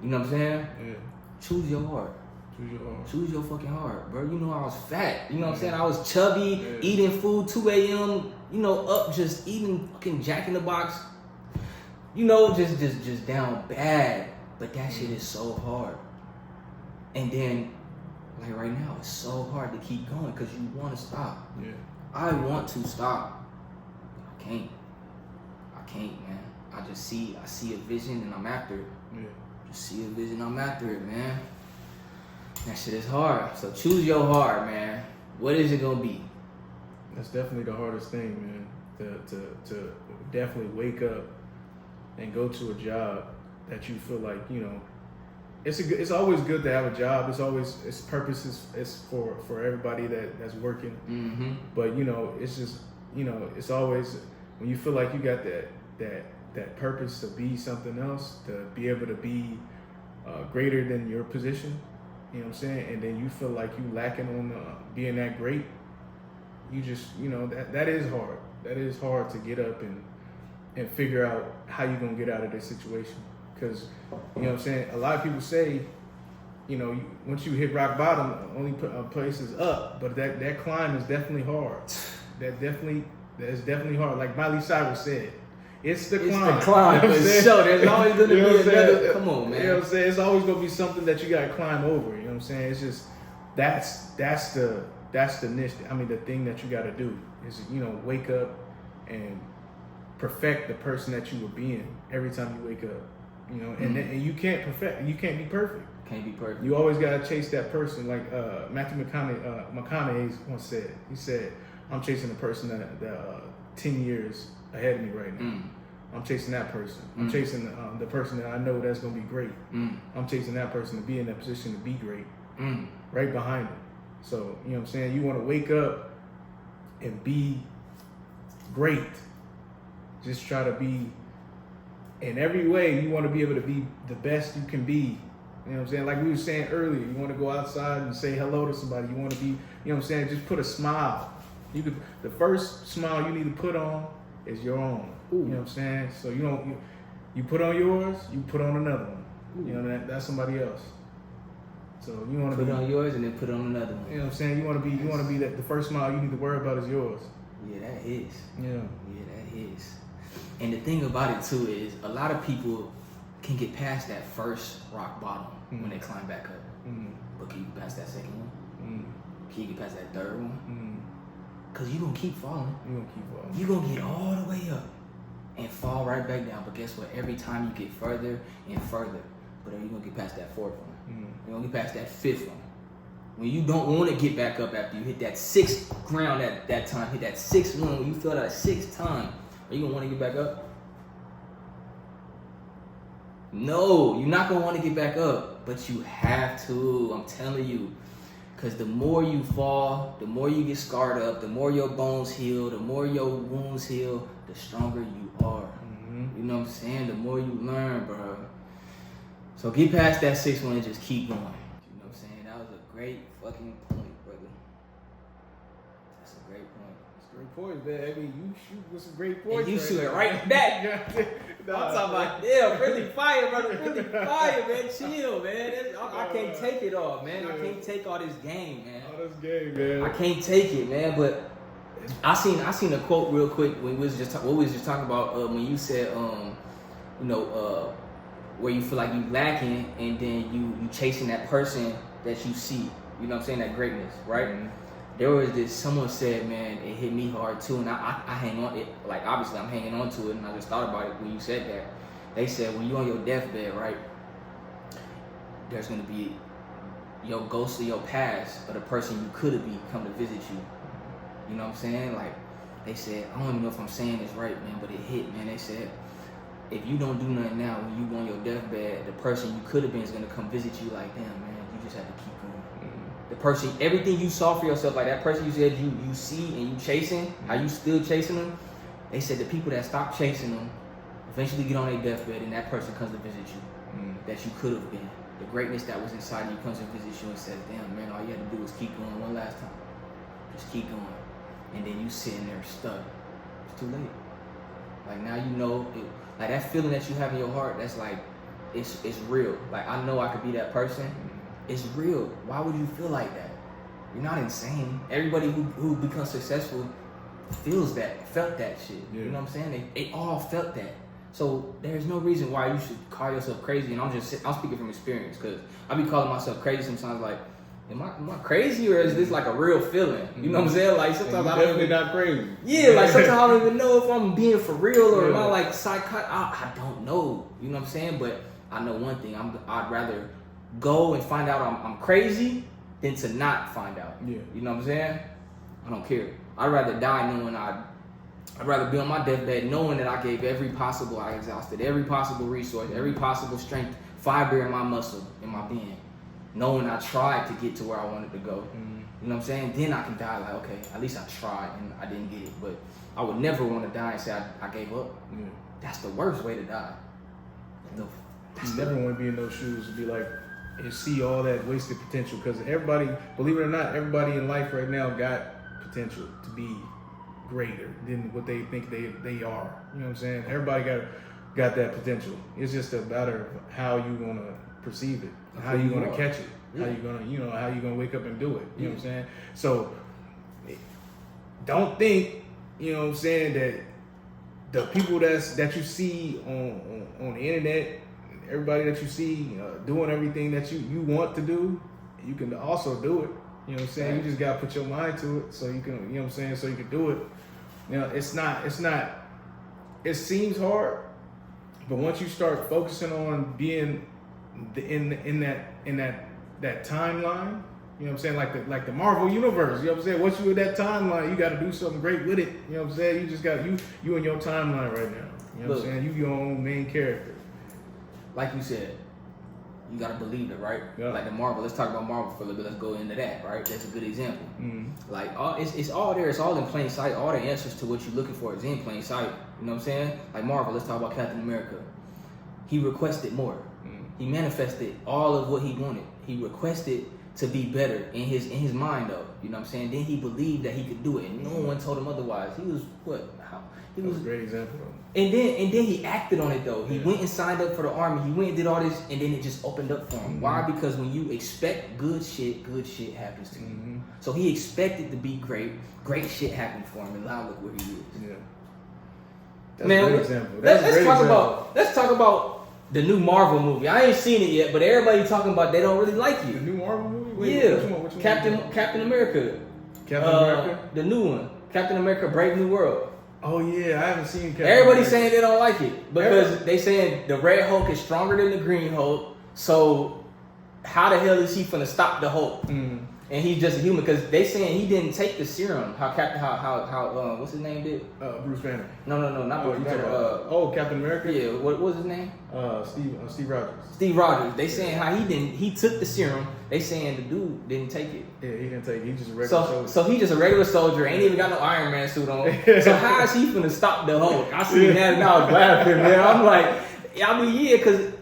You know what I'm saying? Yeah. choose your heart. Choose your heart. Choose your fucking heart, bro. You know I was fat. You know what I'm saying? I was chubby, eating food 2 a.m., you know, up just eating fucking Jack in the Box. You know, just down bad. But that shit is so hard. And then, like right now, it's so hard to keep going because you want to stop. Yeah. I want to stop. I can't, man. I see a vision and I'm after it. Yeah. Just see a vision, I'm after it, man. That shit is hard. So choose your heart, man. What is it gonna be? That's definitely the hardest thing, man. To definitely wake up and go to a job that you feel like, you know, it's always good to have a job. Its purpose is for everybody that's working. Mm-hmm. But you know, it's just, you know, it's always when you feel like you got that purpose to be something else, to be able to be greater than your position. You know what I'm saying? And then you feel like you lacking on being that great. You just, you know, that is hard. That is hard to get up and figure out how you're going to get out of this situation. Because, you know what I'm saying? A lot of people say, you know, once you hit rock bottom, only place is up. But that climb is definitely hard. That is definitely hard. Like Miley Cyrus said, it's the climb. It's the climb, for sure. There's always going to be another. Come on, man. You know what I'm saying? It's always going to be something that you got to climb over. You know what I'm saying? It's just, that's the niche. I mean, the thing that you got to do is, you know, wake up and perfect the person that you were being every time you wake up. You know, and you can't you can't be perfect. Can't be perfect. You always got to chase that person. Like Matthew McConaughey once said. He said, I'm chasing a person that 10 years ahead of me right now. I'm chasing that person. I'm chasing the person that I know that's going to be great. I'm chasing that person to be in that position to be great. Right behind him. So, you know what I'm saying? You want to wake up and be great. Just try to be, in every way, you want to be able to be the best you can be. You know what I'm saying? Like we were saying earlier, you want to go outside and say hello to somebody. You want to be, you know what I'm saying? Just put a smile. The first smile you need to put on is your own. Ooh. You know what I'm saying? So you put on yours, you put on another one. Ooh. You know, that's somebody else. So you want to put on yours and then put on another one. You know what I'm saying? You want to be that the first smile you need to worry about is yours. Yeah, that is. Yeah, that is. And the thing about it too is a lot of people can get past that first rock bottom when they climb back up. But can you get past that second one? Can you get past that third one? Because you're going to keep falling. You're going to get all the way up and fall right back down. But guess what? Every time you get further and further, but you're going to get past that fourth one. You're going to get past that fifth one. When you don't want to get back up after you hit that sixth ground at that time, hit that sixth one, when you feel that sixth time, are you going to want to get back up? No, you're not going to want to get back up, but you have to. I'm telling you. Because the more you fall, the more you get scarred up, the more your bones heal, the more your wounds heal, the stronger you are. You know what I'm saying? The more you learn, bro. So get past that sixth one and just keep going. You know what I'm saying? That was a great fucking point, brother. That's a great point. That's a great point, man. I mean, you shoot with some great points. And you shoot it right back. I'm talking about, yeah, really fire, brother. Really fire, man. Chill, man. I can't take it all, man. I can't take all this game, man. All this game, man. I can't take it, man. But I seen a quote real quick when we was just talking about when you said where you feel like you lacking and then you chasing that person that you see. You know what I'm saying? That greatness, right? There was someone said, man, it hit me hard too, and I hang on it. Like obviously I'm hanging on to it, and I just thought about it when you said that. They said when you're on your deathbed, right? There's gonna be your ghost of your past or the person you could have been come to visit you. You know what I'm saying? Like they said, I don't even know if I'm saying this right, man, but it hit, man. They said, if you don't do nothing now, when you on your deathbed, the person you could have been is gonna come visit you. Like, damn, man, you just have to keep going. The person, everything you saw for yourself, like that person you said you see and you chasing, how you still chasing them. They said the people that stop chasing them eventually get on their deathbed and that person comes to visit you. That you could have been. The greatness that was inside you comes to visit you and says, damn, man, all you had to do was keep going one last time. Just keep going. And then you sitting there stuck. It's too late. Like now you know, like that feeling that you have in your heart, that's like, it's real. Like I know I could be that person it's real. Why would you feel like that? You're not insane. Everybody who becomes successful felt that shit. Yeah. You know what I'm saying? They all felt that. So there's no reason why you should call yourself crazy. And I'm speaking from experience, because I be calling myself crazy sometimes. Like, am I crazy, or is this like a real feeling? You know what I'm saying? Like sometimes I definitely not crazy. Yeah, like sometimes I don't even know if I'm being for real or am I like psychotic. I don't know. You know what I'm saying? But I know one thing. I'd rather go and find out I'm crazy than to not find out. Yeah. You know what I'm saying? I don't care. I'd rather die knowing I'd rather be on my deathbed knowing that I exhausted every possible resource, every possible strength, fiber in my muscle, in my being. Knowing I tried to get to where I wanted to go. Mm-hmm. You know what I'm saying? Then I can die like, okay, at least I tried and I didn't get it. But I would never want to die and say I gave up. Yeah. That's the worst way to die. You never want to be in those shoes and be like, and see all that wasted potential. Because everybody, believe it or not, everybody in life right now got potential to be greater than what they think they are. You know what I'm saying? Everybody got that potential. It's just a matter of how you want to perceive it, how you want to catch it, how you gonna, how you gonna wake up and do it. You know what I'm saying? So don't think, you know what I'm saying, that the people that you see on the internet, everybody that you see doing everything that you want to do, you can also do it. You know what I'm saying? You just gotta put your mind to it so you can, you know what I'm saying, so you can do it. You know, it's not, it seems hard, but once you start focusing on being in that timeline, you know what I'm saying, like the Marvel universe, you know what I'm saying? Once you in that timeline, you gotta do something great with it. You know what I'm saying? You just got you in your timeline right now. You know what I'm saying? You your own main character. Like you said, you gotta believe it, right? Yeah. Like the Marvel. Let's talk about Marvel for a little bit. Let's go into that, right? That's a good example. Mm-hmm. Like it's all there. It's all in plain sight. All the answers to what you're looking for is in plain sight. You know what I'm saying? Like Marvel. Let's talk about Captain America. He requested more. Mm-hmm. He manifested all of what he wanted. He requested to be better in his mind, though. You know what I'm saying? Then he believed that he could do it, and no one told him otherwise. He was He was a great example. And then he acted on it though. He went and signed up for the army. He went and did all this, and then it just opened up for him. Mm-hmm. Why? Because when you expect good shit happens to you. Mm-hmm. So he expected to be great. Great shit happened for him, and now look where he is. Yeah. That's Man, a great example. Let's talk about the new Marvel movie. I ain't seen it yet, but everybody talking about they don't really like you. The new Marvel movie? Which one? Captain America. Captain America? The new one. Captain America: Brave New World. Oh yeah, I haven't seen Captain Everybody's saying they don't like it because they saying the Red Hulk is stronger than the Green Hulk. So how the hell is he finna stop the Hulk? Mm-hmm. And he's just a human because they saying he didn't take the serum. How what's his name did? Bruce Banner. No, not Bruce Banner. Captain America. Yeah, what was his name? Steve Rogers. Steve Rogers. They saying how he didn't. He took the serum. They saying the dude didn't take it. Yeah, he didn't take it. He just a regular soldier. So he just a regular soldier. Ain't even got no Iron Man suit on. So how is he finna stop the Hulk? I seen that and I was laughing, man. I'm like, because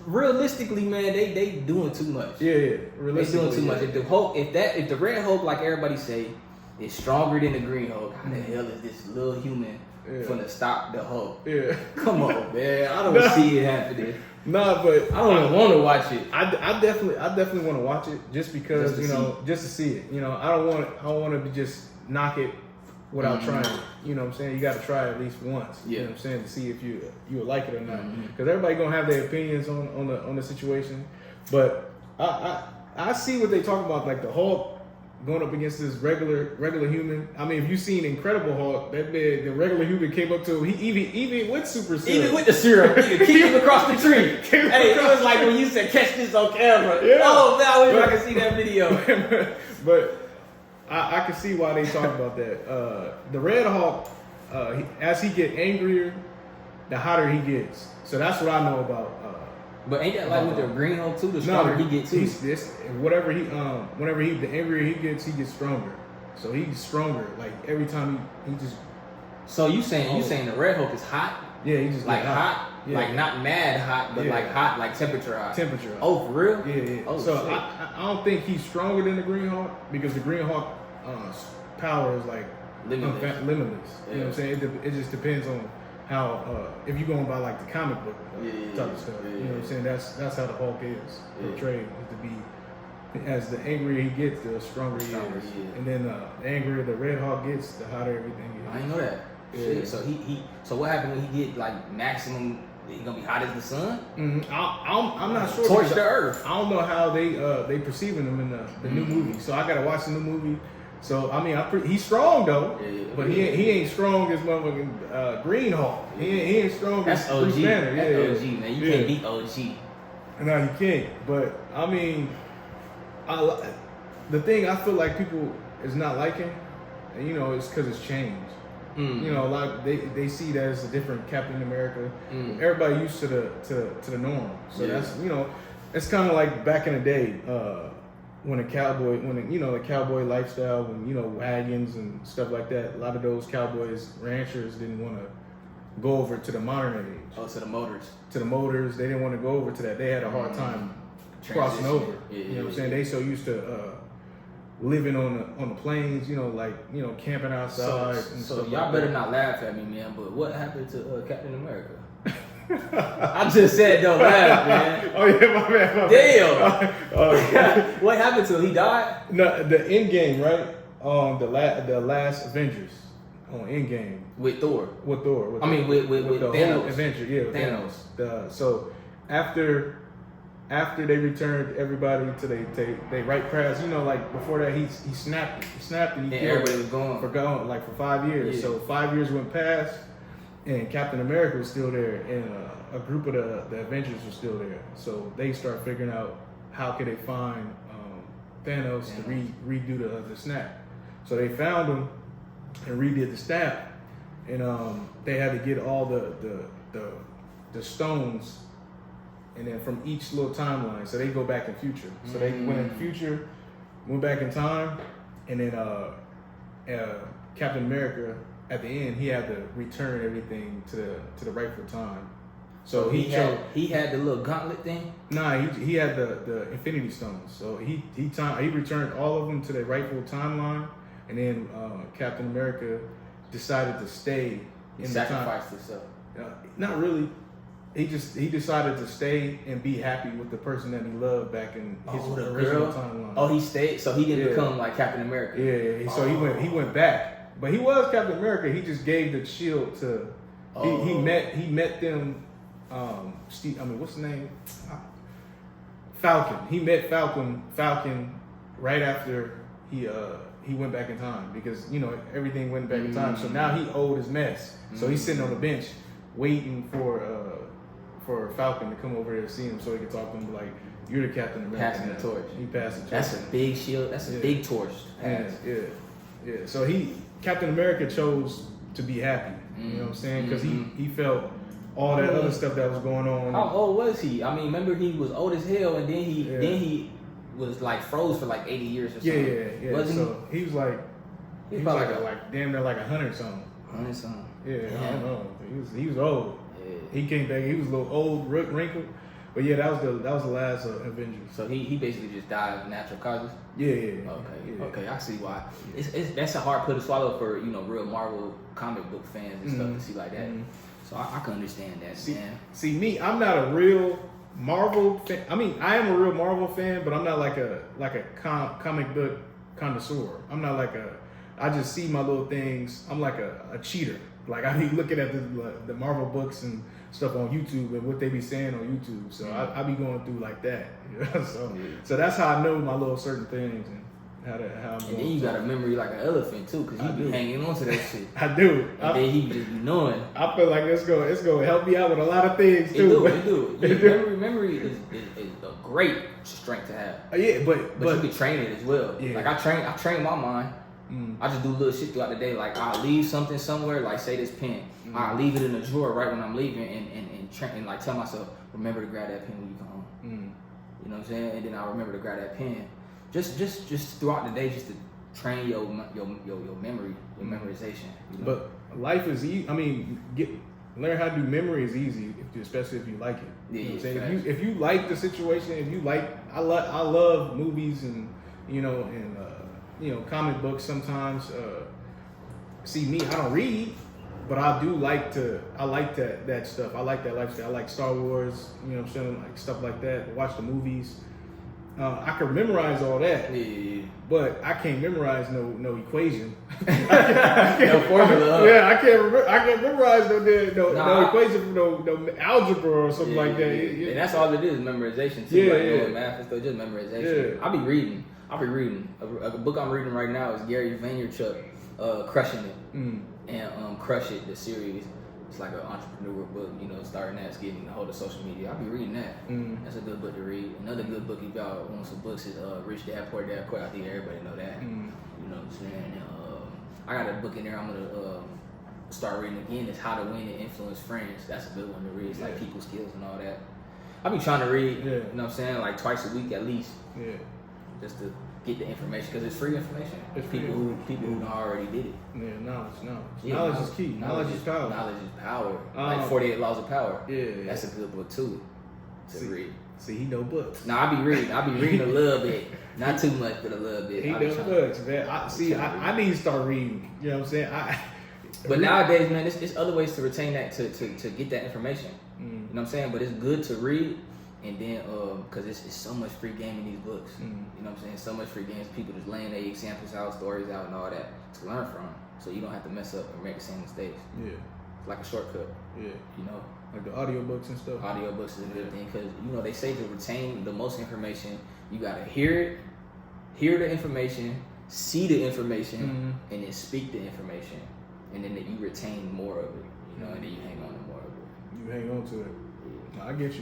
realistically, man, they doing too much. Yeah. They doing too much. If the Red Hulk, like everybody say, is stronger than the Green Hulk, how the hell is this little human finna stop the Hulk? Yeah. Come on, man. I don't see it happening. Nah, but I don't even want to watch it. I definitely want to watch it just because just to see it. You know, I don't want to just knock it without trying it. You know what I'm saying? You got to try it at least once. Yeah. You know what I'm saying, to see if you will like it or not. Because everybody gonna have their opinions on the situation. But I see what they talk about, like the Hulk going up against this regular human. I mean, if you've seen Incredible Hulk, that man, the regular human came up to him. He even with super serum. Even with the serum, he kicked him across the tree. Hey, it was like when you said, "Catch this on camera." Yeah. Oh man, I wish I could see that video. But I can see why they talk about that. The Red Hulk, as he get angrier, the hotter he gets. So that's what I know about. But ain't that like with the Green Hulk too? The stronger he gets too. Whenever the angrier he gets stronger. So he's stronger. Like every time he just. So you saying the Red Hulk is hot? Yeah, he just like hot, like not mad hot, but like hot, like temperature hot. Temperature hot. Oh, for real? Yeah. Oh, so I don't think he's stronger than the Green Hulk because the Green Hulk power is like limitless. Yeah. You know what I'm saying? It just depends on how if you're going by like the comic book type of stuff. You know what I'm saying? That's how the Hulk is portrayed, to be as the angrier he gets, the stronger he is. And then the angrier the Red Hawk gets, the hotter everything is. I didn't know that. Yeah. Shit. So so what happened when he get like maximum? He gonna be hot as the sun? Mm-hmm. I'm not sure. Torch the earth. I don't know how they perceiving him in the new movie. So I gotta watch the new movie. So I mean, he's strong though, but he ain't strong as motherfucking Green Hawk. He ain't strong as OG. Bruce Banner. That's OG, man. You can't beat OG. No, you can't. But I mean, the thing I feel like people is not liking, and it's because it's changed. You know, a lot they see that as a different Captain America. Everybody used to the norm, so that's it's kind of like back in the day when the cowboy lifestyle, when wagons and stuff like that. A lot of those cowboys, ranchers didn't want to go over to the modern age. Oh, to the motors. To the motors, they didn't want to go over to that. They had a hard time crossing over. You know what I'm saying? They so used to living on the plains, camping outside. So y'all better not laugh at me, man. But what happened to Captain America? I just said don't laugh, man. Oh yeah, my bad. Damn. What happened to him? He died? No, the Endgame, right? The last Avengers on Endgame with Thor. With Thor. With the Thanos. whole adventure, yeah. With Thanos. So after they returned everybody to they right crafts, like before that he snapped and he everybody was gone for 5 years. Yeah. So 5 years went past, and Captain America was still there, and a group of the Avengers was still there. So they start figuring out how could they find Thanos to redo the snap. So they found him and redid the snap, and they had to get all the stones. And then from each little timeline, so they go back in future. So they went in future, went back in time, and then Captain America at the end he had to return everything to the rightful time. So he had the little gauntlet thing. Nah, he had the Infinity Stones. So he returned all of them to their rightful timeline, and then Captain America decided to stay in the time. Sacrificed himself. Not really. He decided to stay and be happy with the person that he loved back in his original timeline. Oh, he stayed, so he didn't become like Captain America. Yeah. So he went back, but he was Captain America. He just gave the shield to. He met them. What's the name? Falcon. He met Falcon right after he went back in time, because everything went back in time. So now he owed his mess. So he's sitting on the bench waiting for Falcon to come over there to see him so he can talk to him like, you're the Captain America. Passing the torch. He passed the torch. That's a big shield. That's a big torch. Yeah. So Captain America chose to be happy. You know what I'm saying? Because he felt all that other stuff that was going on. How old was he? I mean, remember he was old as hell, and then he was like froze for like 80 years or something. Yeah. So he was like damn near like 100 something. 100 something. Yeah, I don't know. He was old. He came back. He was a little old, wrinkled, but yeah, that was the last Avengers. So he basically just died of natural causes. Yeah. Okay, I see why. That's a hard pill to swallow for real Marvel comic book fans and stuff to see like that. So I can understand that. Man. See me, I'm not a real Marvel fan. I mean, I am a real Marvel fan, but I'm not like a comic book connoisseur. I'm not like I just see my little things. I'm like a cheater. Like I be looking at the Marvel books and stuff on YouTube and what they be saying on YouTube. So I be going through like that. So that's how I know my little certain things and how I'm going. And then you got a memory like an elephant too, because you be hanging on to that shit. I do. And then he just be knowing. I feel like it's gonna help me out with a lot of things too. It do. Memory is a great strength to have. Yeah, but you can train it as well. Yeah. Like I train my mind. I just do little shit throughout the day. Like I'll leave something somewhere, like say this pen. I'll leave it in a drawer right when I'm leaving and like tell myself, remember to grab that pen when you come home. You know what I'm saying? And then I'll remember to grab that pen. Just throughout the day, just to train your memory, your memorization. You know? But life is easy. I mean, learn how to do memory is easy, especially if you like it. Yeah, you know what I'm saying? If you like the situation, if you like, I love movies and comic books sometimes. See me, I don't read, but I like that stuff. I like that lifestyle. I like Star Wars, you know what I'm saying, like stuff like that. Watch the movies. I can memorize all that. Yeah. But I can't memorize no equation. No formula. Yeah, I can't memorize no equation from no algebra or something like that. Yeah. And that's all it is, memorization too. Yeah, like, yeah. Math is still just memorization. Yeah. I'll be reading. A book I'm reading right now is Gary Vaynerchuk, Crushing It. And Crush It, the series. It's like an entrepreneur book, starting at getting a hold of social media. I'll be reading that. That's a good book to read. Another good book if y'all want some books is Rich Dad Poor Dad. I think everybody know that. You know what I'm saying? And, I got a book in there I'm gonna start reading again. It's How to Win and Influence Friends. That's a good one to read. It's like people skills and all that. I be trying to read. You know what I'm saying? Like twice a week at least. Yeah. Just to get the information because it's free information. It's people who already did it. Yeah, knowledge. Knowledge is key. Knowledge is power. Knowledge is power. Like 48 Laws of Power. Yeah. That's a good book too to read. See, he know books. No, I be reading a little bit. Not too much, but a little bit. He knows books, man. I need to start reading. You know what I'm saying? But nowadays, man, it's other ways to retain that, to get that information. You know what I'm saying? But it's good to read, and then, because it's so much free game in these books. You know what I'm saying? So much free games. People just laying their examples out, stories out, and all that to learn from. So you don't have to mess up or make the same mistakes. Yeah. It's like a shortcut. Yeah. Like the audiobooks and stuff. Audiobooks is a good thing because, they say to retain the most information, you got to hear the information, see the information, and then speak the information. And then you retain more of it, and then you hang on to more of it. You hang on to it. No, I get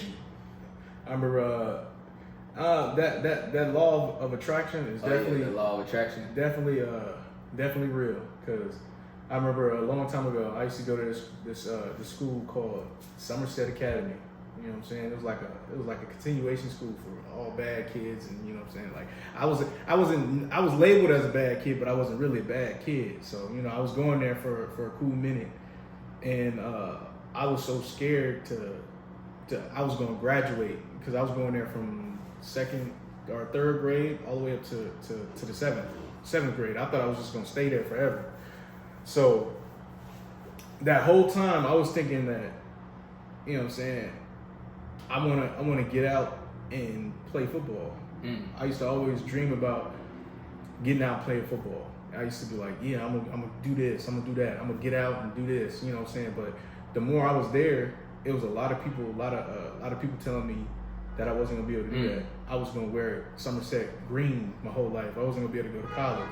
you. I remember that law of attraction is definitely the law of attraction. Definitely real. Because I remember a long time ago, I used to go to this school called Somerset Academy. You know what I'm saying? It was like a continuation school for all bad kids, and you know what I'm saying? Like I was labeled as a bad kid, but I wasn't really a bad kid. So, I was going there for a cool minute, and I was so scared I was going to graduate because I was going there from second or third grade all the way up to the seventh grade. I thought I was just going to stay there forever. So that whole time I was thinking that, you know what I'm saying, I want to get out and play football. I used to always dream about getting out and playing football. I used to be like, yeah, I'm gonna do this, I'm gonna do that, I'm gonna get out and do this, you know what I'm saying? But the more I was there, it was a lot of people telling me that I wasn't gonna be able to do that. I was gonna wear Somerset green my whole life. I wasn't gonna be able to go to college.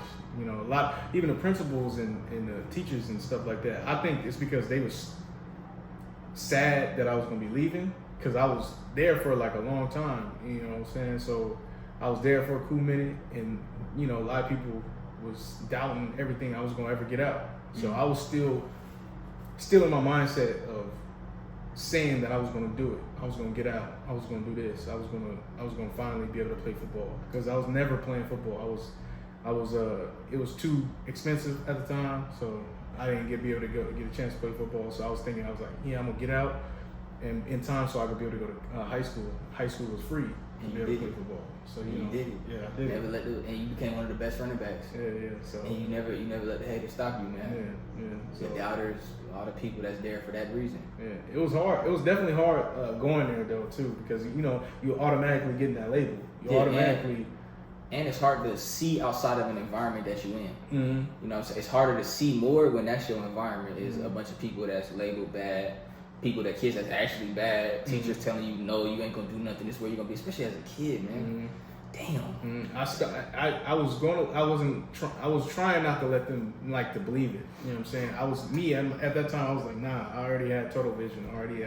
Even the principals and the teachers and stuff like that. I think it's because they was sad that I was gonna be leaving because I was there for like a long time. You know what I'm saying? So I was there for a cool minute, and a lot of people was doubting everything I was gonna ever get out. So I was still in my mindset of saying that I was gonna do it. I was gonna get out. I was gonna do this. I was gonna finally be able to play football because I was never playing football. It was too expensive at the time, so I didn't be able to get a chance to play football. So I was thinking, I'm gonna get out and in time so I could be able to go to high school. High school was free to be able to play football. So you did it. Yeah, I did it. And you became one of the best running backs. Yeah. So and you never let the haters stop you, man. Yeah. So the doubters, all the people that's there for that reason. Yeah, it was hard. It was definitely hard going there though too, because you automatically getting that label. And it's hard to see outside of an environment that you're in. It's harder to see more when that's your environment. Is a bunch of people that's labeled bad, kids that's actually bad, teachers telling you no, you ain't gonna do nothing. This is where you're gonna be, especially as a kid, man. Damn. I was trying not to let them to believe it. You know what I'm saying? I was me at that time. I was like, nah. I already had tunnel vision. I already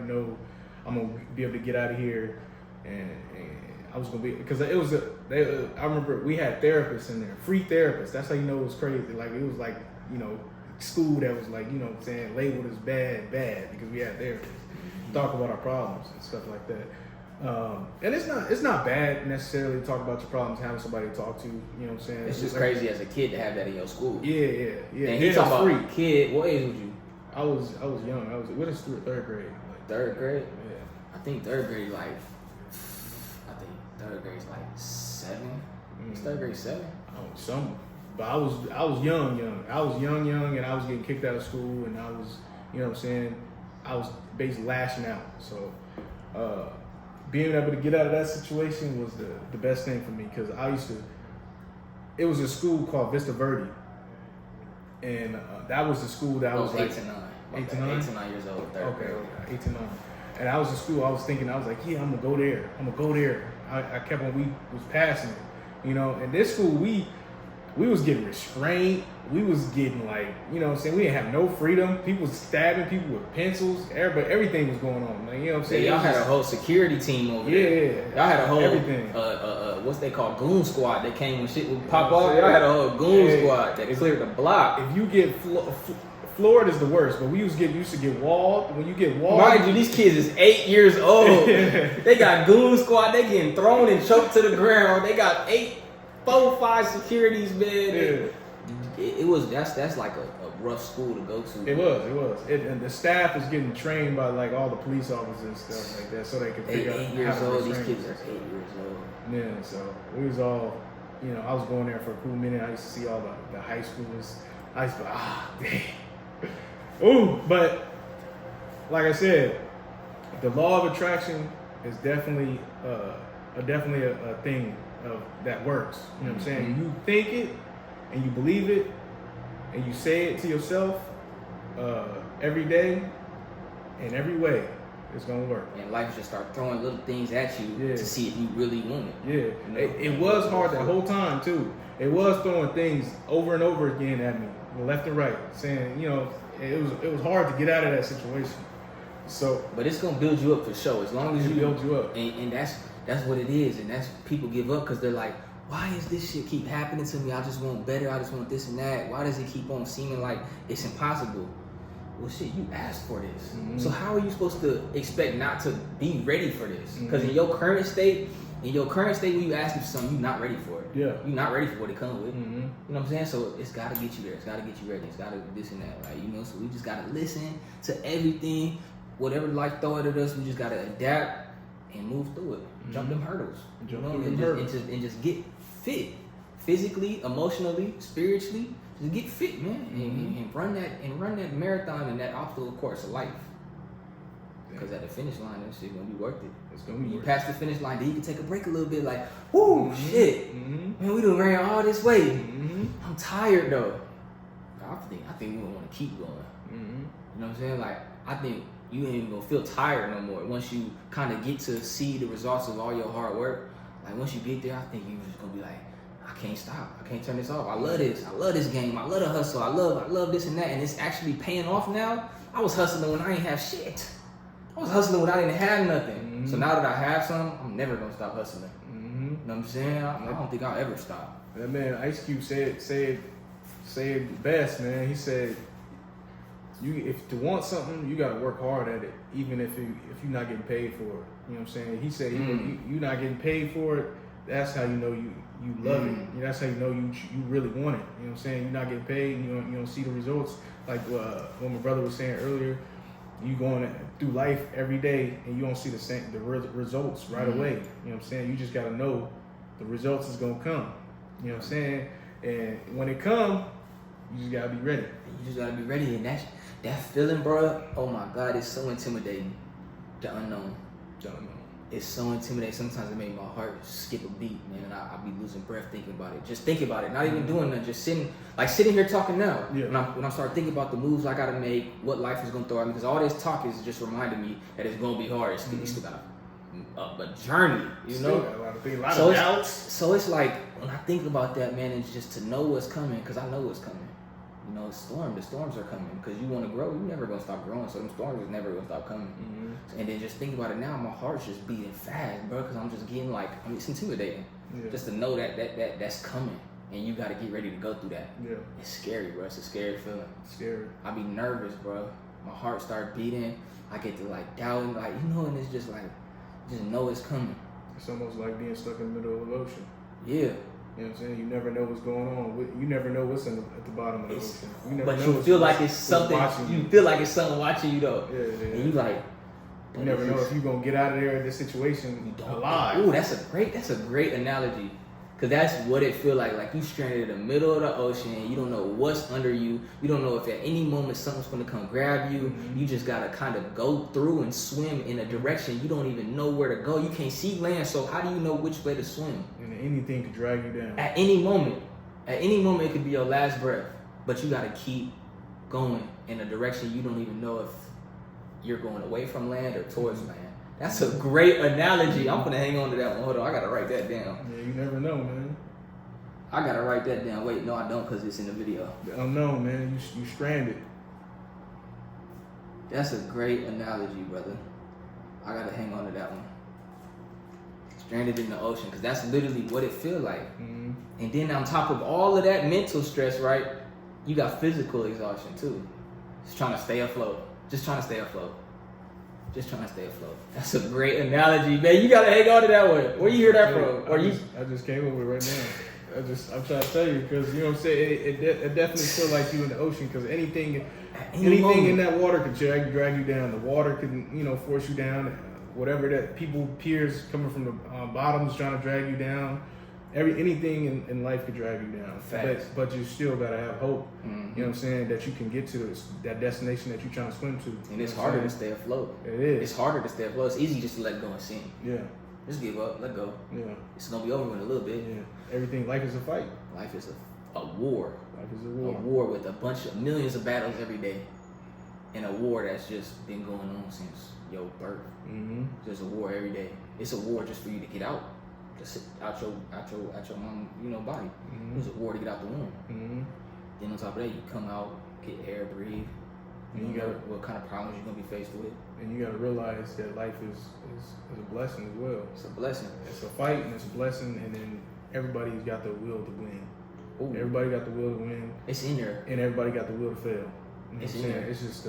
know I'm gonna be able to get out of here, and I was gonna be because it was I remember we had therapists in there, free therapists. That's how you know it was crazy. Like it was like school that was like labeled as bad because we had therapists talk about our problems and stuff like that. And it's not bad necessarily to talk about your problems, having somebody to talk to. You know what I'm saying? It's just crazy as a kid to have that in your school. Yeah. And he talking about kid. What age was you? I was young. What is third grade? Third grade? Yeah. I think third grade is like 7. Is third grade 7? Some. But I was young. I was young, and I was getting kicked out of school, and I was, you know what I'm saying, I was basically lashing out. So, being able to get out of that situation was the best thing for me because it was a school called Vista Verde, and that was the school that I was like 8 to 9. 8 to 9? 8 to 9 years old. Okay, 8 to 9. And I was in school. I was thinking, I was like, yeah, I'm gonna go there. I kept on. We was passing it, you know. And this school, we was getting restrained. We was getting like, you know what I'm saying? We didn't have no freedom. People was stabbing people with pencils. Everything was going on, man. You know what I'm saying? Y'all had a whole security team over there. Yeah. Y'all had a whole everything. What's they call goon squad that came when shit would pop off. Y'all had a whole goon squad that cleared the block. If you get Florida's the worst, but we used to get walled. When you get walled, mind you, these kids is 8 years old. They got goon squad. They getting thrown and choked to the ground. They got 4, 5 securities, man. Yeah. That's like a rough school to go to. It was. And the staff is getting trained by like all the police officers and stuff like that, so they can figure out 8 years how to old. restrain These kids are themselves. 8 years old. Yeah, so we was all, you know, I was going there for a cool minute. I used to see all the high schoolers. I used to be damn. Ooh, but like I said, the law of attraction is definitely a thing that works. You know what I'm saying? You think it and you believe it and you say it to yourself every day in every way, it's gonna work. And life just start throwing little things at you to see if you really want it. Yeah, You know? it was hard that whole time too. It was throwing things over and over again at me, left and right, saying, you know, it was hard to get out of that situation. So, but it's gonna build you up for sure. As long as it builds you up, and that's what it is. And that's people give up because they're like, why is this shit keep happening to me? I just want better. I just want this and that. Why does it keep on seeming like it's impossible? Well, shit, you asked for this. So how are you supposed to expect not to be ready for this? Because in your current state, when you ask for something, you're not ready for it. Yeah. You're not ready for what it comes with. You know what I'm saying? So it's got to get you there. It's got to get you ready. It's got to this and that, right? You know, so we just got to listen to everything. Whatever life throw it at us, we just got to adapt and move through it. Jump them hurdles. And just get fit. Physically, emotionally, spiritually. Just get fit, man. And run that marathon and that obstacle course of life. Because at the finish line, that shit gonna be worth it. It's gonna be you worth pass the finish line, then you can take a break a little bit. Like, whoo, shit, man, we done ran all this way. I'm tired though. I think we want to keep going. You know what I'm saying? Like, I think you ain't even gonna feel tired no more once you kind of get to see the results of all your hard work. Like once you get there, I think you're just gonna be like, I can't stop. I can't turn this off. I love this. I love this game. I love the hustle. I love this and that. And it's actually paying off now. I was hustling when I ain't have shit. I was hustling when I didn't have nothing. So now that I have some, I'm never gonna stop hustling. You know what I'm saying? I don't think I'll ever stop. That man Ice Cube said it best, man. He said, if to want something, you gotta work hard at it, even if you're not getting paid for it. You know what I'm saying? He said, you're not getting paid for it. That's how you know you love it. That's how you know you really want it. You know what I'm saying? You're not getting paid. You don't see the results. Like what my brother was saying earlier. You going through life every day and you don't see the results right away. You know what I'm saying? You just gotta know the results is gonna come. You know what I'm saying? And when it come, you just gotta be ready. You just gotta be ready, and that feeling, bro. Oh my God, it's so intimidating. The unknown. It's so intimidating. Sometimes it made my heart skip a beat, man. And I be losing breath thinking about it. Just thinking about it. Not even doing nothing. Just sitting here talking now. Yeah. When I start thinking about the moves I gotta make, what life is gonna throw at me, because all this talk is just reminding me that it's gonna be hard. You still got a journey, you know. A lot of doubts. So it's like when I think about that, man, it's just to know what's coming, because I know what's coming. You know, the storms are coming. Because you want to grow, you never gonna stop growing. So them storms is never gonna stop coming. And then just think about it now, my heart's just beating fast, bro. Because I'm just getting it's intimidating. Just to know that's coming, and you got to get ready to go through that. Yeah, it's scary, bro. It's a scary feeling. Scary. I be nervous, bro. My heart start beating. I get to doubting, and it's just just know it's coming. It's almost like being stuck in the middle of the ocean. Yeah. You know what I'm saying? You never know what's going on. You never know what's at the bottom of the ocean. But you feel like it's something. You feel like it's something watching you though. Yeah. And you you never know if you're gonna get out of there in this situation alive. Ooh, that's a great analogy. Cause that's what it feel like. Like you stranded in the middle of the ocean. You don't know what's under you. You don't know if at any moment something's gonna come grab you. Mm-hmm. You just gotta kind of go through and swim in a direction you don't even know where to go. You can't see land, so how do you know which way to swim? And anything could drag you down. At any moment it could be your last breath. But you gotta keep going in a direction you don't even know if you're going away from land or towards land. That's a great analogy. I'm gonna hang on to that one. Hold on, I gotta write that down. Yeah, you never know, man. I gotta write that down. Wait, no, I don't, because it's in the video. I don't know, man. You stranded. That's a great analogy, brother. I gotta hang on to that one. Stranded in the ocean, because that's literally what it feel like. Mm-hmm. And then on top of all of that mental stress, right, you got physical exhaustion too. Just trying to stay afloat. Just trying to stay afloat. That's a great analogy, man. You gotta hang on to that one. Where you hear that from? I just came up with it right now. I'm trying to tell you, because you know what I'm saying. It definitely feel like you in the ocean, because anything in that water could drag you down. The water can force you down. Whatever that peers coming from the bottoms trying to drag you down. Anything in life could drag you down. But you still gotta have hope. Mm-hmm. You know what I'm saying? That you can get to that destination that you're trying to swim to. And it's harder to stay afloat. It is. It's harder to stay afloat. It's easy just to let go and sink. Yeah. Just give up, let go. Yeah. It's gonna be over in a little bit. Yeah. Life is a fight. Life is a war. Life is a war. A war with a bunch of millions of battles every day. And a war that's just been going on since your birth. Mm-hmm. Just a war every day. It's a war just for you to get out. Just out your mom, body. Mm-hmm. It's a war to get out the womb. Mm-hmm. Then on top of that, you come out, get air, breathe. And you got what kind of problems you're gonna be faced with. And you gotta realize that life is a blessing as well. It's a blessing. It's a fight and it's a blessing, and then everybody's got the will to win. Ooh. Everybody got the will to win. It's in there. And everybody got the will to fail. It's in there. It's just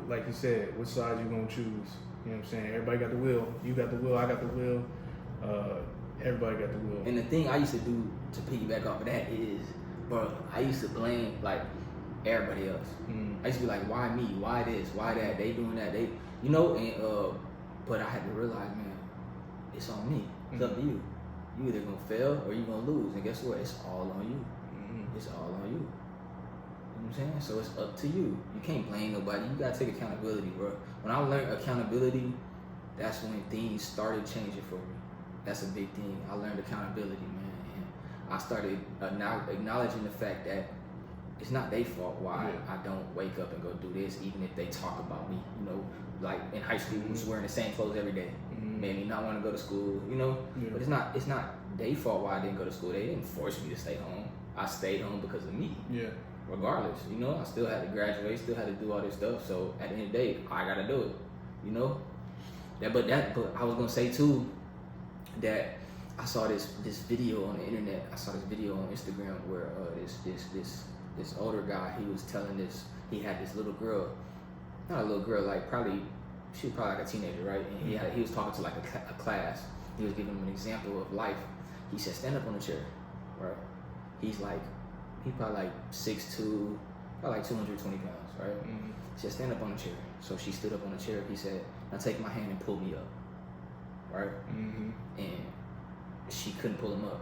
like you said, which side you gonna choose. You know what I'm saying? Everybody got the will. You got the will. I got the will. Everybody got the will. And the thing I used to do to piggyback off of that is, bro, I used to blame like everybody else. I used to be like, why me? Why this? Why that? They doing that? But I had to realize, man, it's on me. It's up to you. You either gonna fail or you gonna lose. And guess what? It's all on you. It's all on you. You know what I'm saying? So it's up to you. You can't blame nobody. You gotta take accountability, bro. When I learned accountability, that's when things started changing for me. That's a big thing. I learned accountability, man. And I started acknowledging the fact that it's not their fault why I don't wake up and go do this, even if they talk about me. Like in high school, we was wearing the same clothes every day. Made me not want to go to school, But it's not their fault why I didn't go to school. They didn't force me to stay home. I stayed home because of me. Yeah. Regardless, I still had to graduate, still had to do all this stuff. So at the end of the day, I gotta do it. But I was gonna say too that I saw this video on the internet. I saw this video on Instagram where this older guy, he was telling he had this little girl, not a little girl, like she was probably like a teenager, right? And he was talking to like a class. He was giving them an example of life. He said, stand up on a chair, right? He's probably like 6'2", probably like 220 pounds, right? Mm-hmm. He said, stand up on a chair. So she stood up on a chair. He said, now take my hand and pull me up, right? Mm-hmm. And she couldn't pull him up.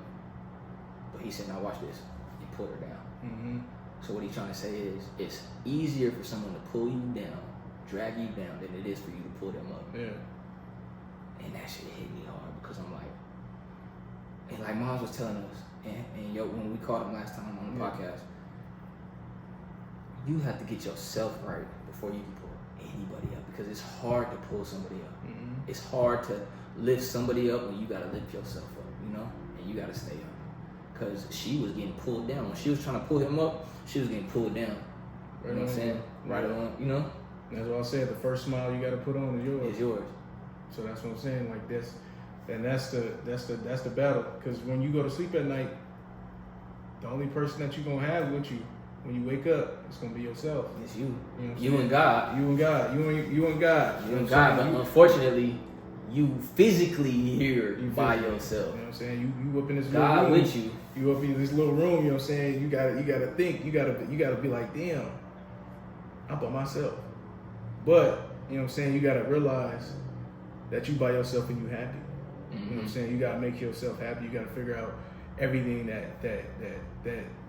But he said, now watch this. He pulled her down. Mm-hmm. So what he's trying to say is, it's easier for someone to pull you down, drag you down, than it is for you to pull them up. Yeah. And that shit hit me hard, because I'm like, and like Moms was telling us, and when we called him last time on the podcast, you have to get yourself right before you can pull anybody up, because it's hard to pull somebody up. Mm-hmm. It's hard to lift somebody up when you gotta lift yourself up, and you gotta stay up. Because she was getting pulled down. When she was trying to pull him up, she was getting pulled down. You know what I'm saying? Right on, That's what I said. The first smile you gotta put on is yours. It's yours. So that's what I'm saying. Like this. And that's the battle. Because when you go to sleep at night, the only person that you're gonna have with you when you wake up, it's gonna be yourself. It's you. You and God. You and God. You and God. You and God. But unfortunately, you physically here by yourself. You know what I'm saying? You up in this God little room. with you. You up in this little room. You know what I'm saying? You gotta think. You gotta be like, damn, I'm by myself. But you know what I'm saying? You gotta realize that you by yourself and you happy. You know what I'm saying? You gotta make yourself happy. You gotta figure out everything that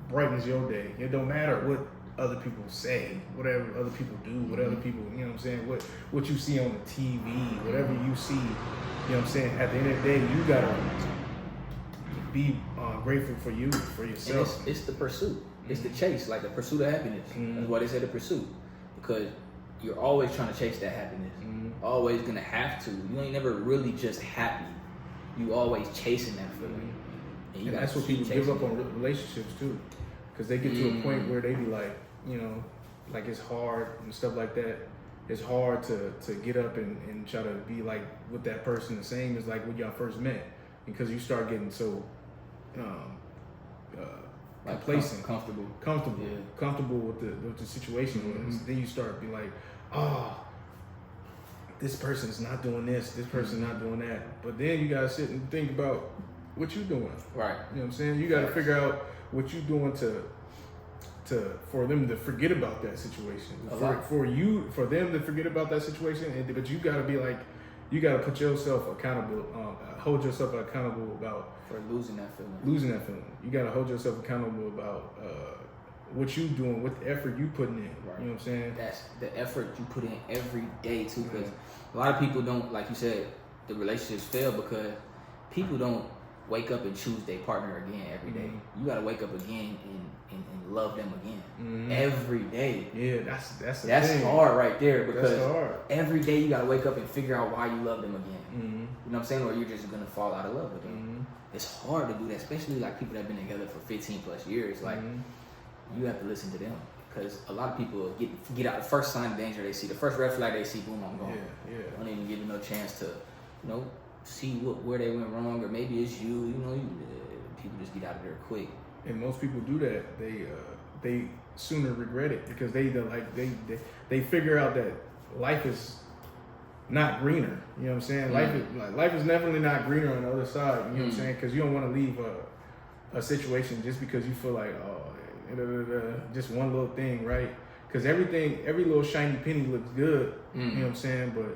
brightens your day. It don't matter what other people say, whatever other people do, what other people, you know what I'm saying, what you see on the TV, whatever you see, you know what I'm saying, at the end of the day, you gotta be grateful for you, for yourself. And it's the pursuit. It's the chase, like the pursuit of happiness. That's why they say the pursuit. Because you're always trying to chase that happiness. Always gonna have to. You ain't never really just happy. You always chasing that feeling. And that's what people give up on relationships too. Because they get to a point where they be like, you know, like it's hard and stuff like that. It's hard to get up and try to be like with that person the same as like when y'all first met. Because you start getting so like complacent, comfortable with the situation. Then you start to be like, oh, this person's not doing this, this person's not doing that. But then you gotta sit and think about what you doing. Right. You know what I'm saying? You gotta figure out what you doing for them to forget about that situation. For them to forget about that situation, but you gotta be like, you gotta put yourself accountable, hold yourself accountable about for losing that feeling. You gotta hold yourself accountable about what you doing, what the effort you putting in. Right. You know what I'm saying? That's the effort you put in every day too. Because a lot of people don't, like you said, the relationships fail because people don't wake up and choose their partner again every day. You gotta wake up again and love them again every day. Yeah, that's hard right there, because that's hard. Every day you gotta wake up and figure out why you love them again. You know what I'm saying? Or you're just gonna fall out of love with them. It's hard to do that, especially like people that have been together for 15 plus years. Like you have to listen to them, because a lot of people get out the first sign of danger they see, the first red flag they see, boom, I'm gone. Don't even give them no chance to, you know, see where they went wrong, or maybe it's you. You know, people just get out of there quick. And most people do that. They sooner regret it because they figure out that life is not greener. You know what I'm saying? Life is definitely not greener on the other side. You know what I'm saying? Because you don't want to leave a situation just because you feel like, just one little thing, right? Because every little shiny penny looks good. You know what I'm saying? But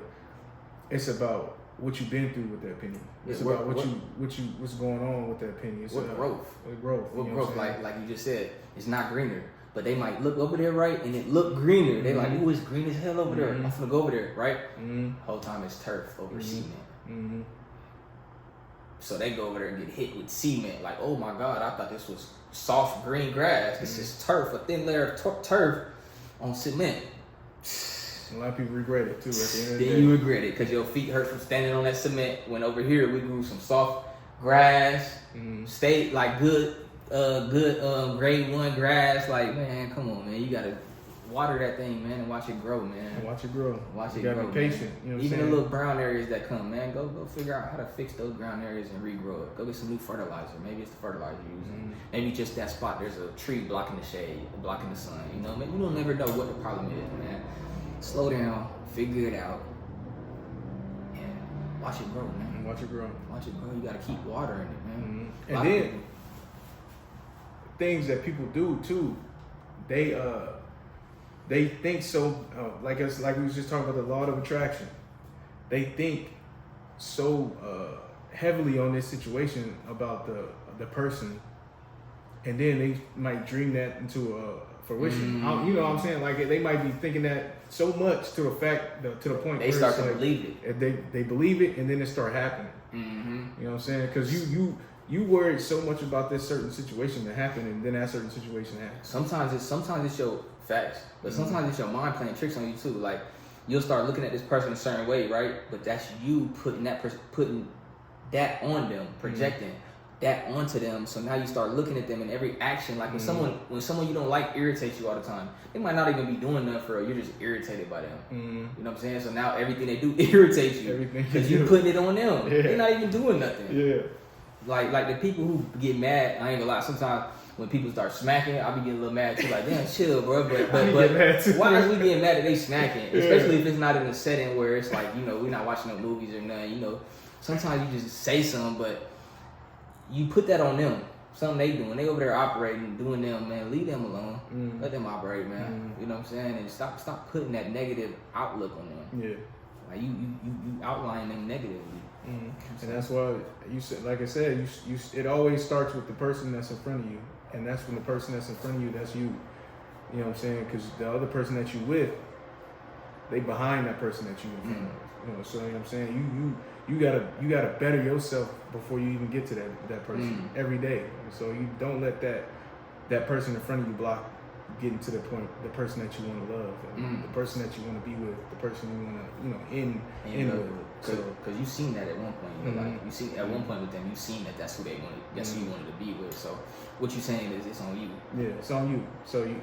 it's about what you've been through with that penny. It's about what's going on with that penny. It's growth. What growth? Like you just said, it's not greener. But they might look over there, right, and it look greener. They like, ooh, it's green as hell over there. I'm gonna go over there, right? Whole time it's turf over cement. So they go over there and get hit with cement. Like, oh my God, I thought this was soft green grass. This is turf, a thin layer of turf on cement. A lot of people regret it too at the end of the day. Then you regret it because your feet hurt from standing on that cement. When over here we grew some soft grass, stayed like good grade 1 grass. Like, man, come on, man, you gotta water that thing, man, and watch it grow, man. And watch it grow. You gotta be patient. You know what Even I'm the little brown areas that come, man, go figure out how to fix those brown areas and regrow it. Go get some new fertilizer. Maybe it's the fertilizer you're using. Maybe just that spot there's a tree blocking the shade, blocking the sun. You know, you don't never know what the problem is, man. Slow down, figure it out, and watch it grow, man. Watch it grow. Watch it grow. You gotta keep watering it, man. And then things that people do too, they think so. Like we was just talking about the law of attraction. They think so heavily on this situation about the person, and then they might dream that into fruition. You know what I'm saying? Like they might be thinking that so much to the point they start to believe it. They believe it, and then it start happening. You know what I'm saying? Because you worried so much about this certain situation to happen, and then that certain situation happens. Sometimes it's your facts, but sometimes it's your mind playing tricks on you too. Like you'll start looking at this person a certain way, right? But that's you putting that on them, projecting that onto them. So now you start looking at them in every action. Like when someone you don't like irritates you all the time, they might not even be doing nothing for you. You're just irritated by them. You know what I'm saying? So now everything they do irritates you because you putting it on them. They're not even doing nothing. Like the people who get mad, I ain't gonna lie, sometimes when people start smacking, I'll be getting a little mad too, like, damn, chill, bro. But why is we getting mad that they smacking? Especially if it's not in a setting where it's like, you know, we're not watching no movies or nothing, you know. Sometimes you just say something, but you put that on them. Something they doing. They over there operating, doing them, man. Leave them alone. Let them operate, man. You know what I'm saying? And stop putting that negative outlook on them. Like you outline them negatively. Mm-hmm. And that's why you said, like I said, it always starts with the person that's in front of you, and that's when the person that's in front of you, that's you. You know what I'm saying? Because the other person that you with, they behind that person that you in front of. You know, so you know what I'm saying? You gotta better yourself before you even get to that person every day. And so you don't let that person in front of you block getting to the point, the person that you want to love, and the person that you want to be with, the person you want to, end with. Because you seen that at one point, you know, like you see at one point with them, you seen that's who they wanted, that's who you wanted to be with. So what you saying is it's on you. Yeah, it's on you. So you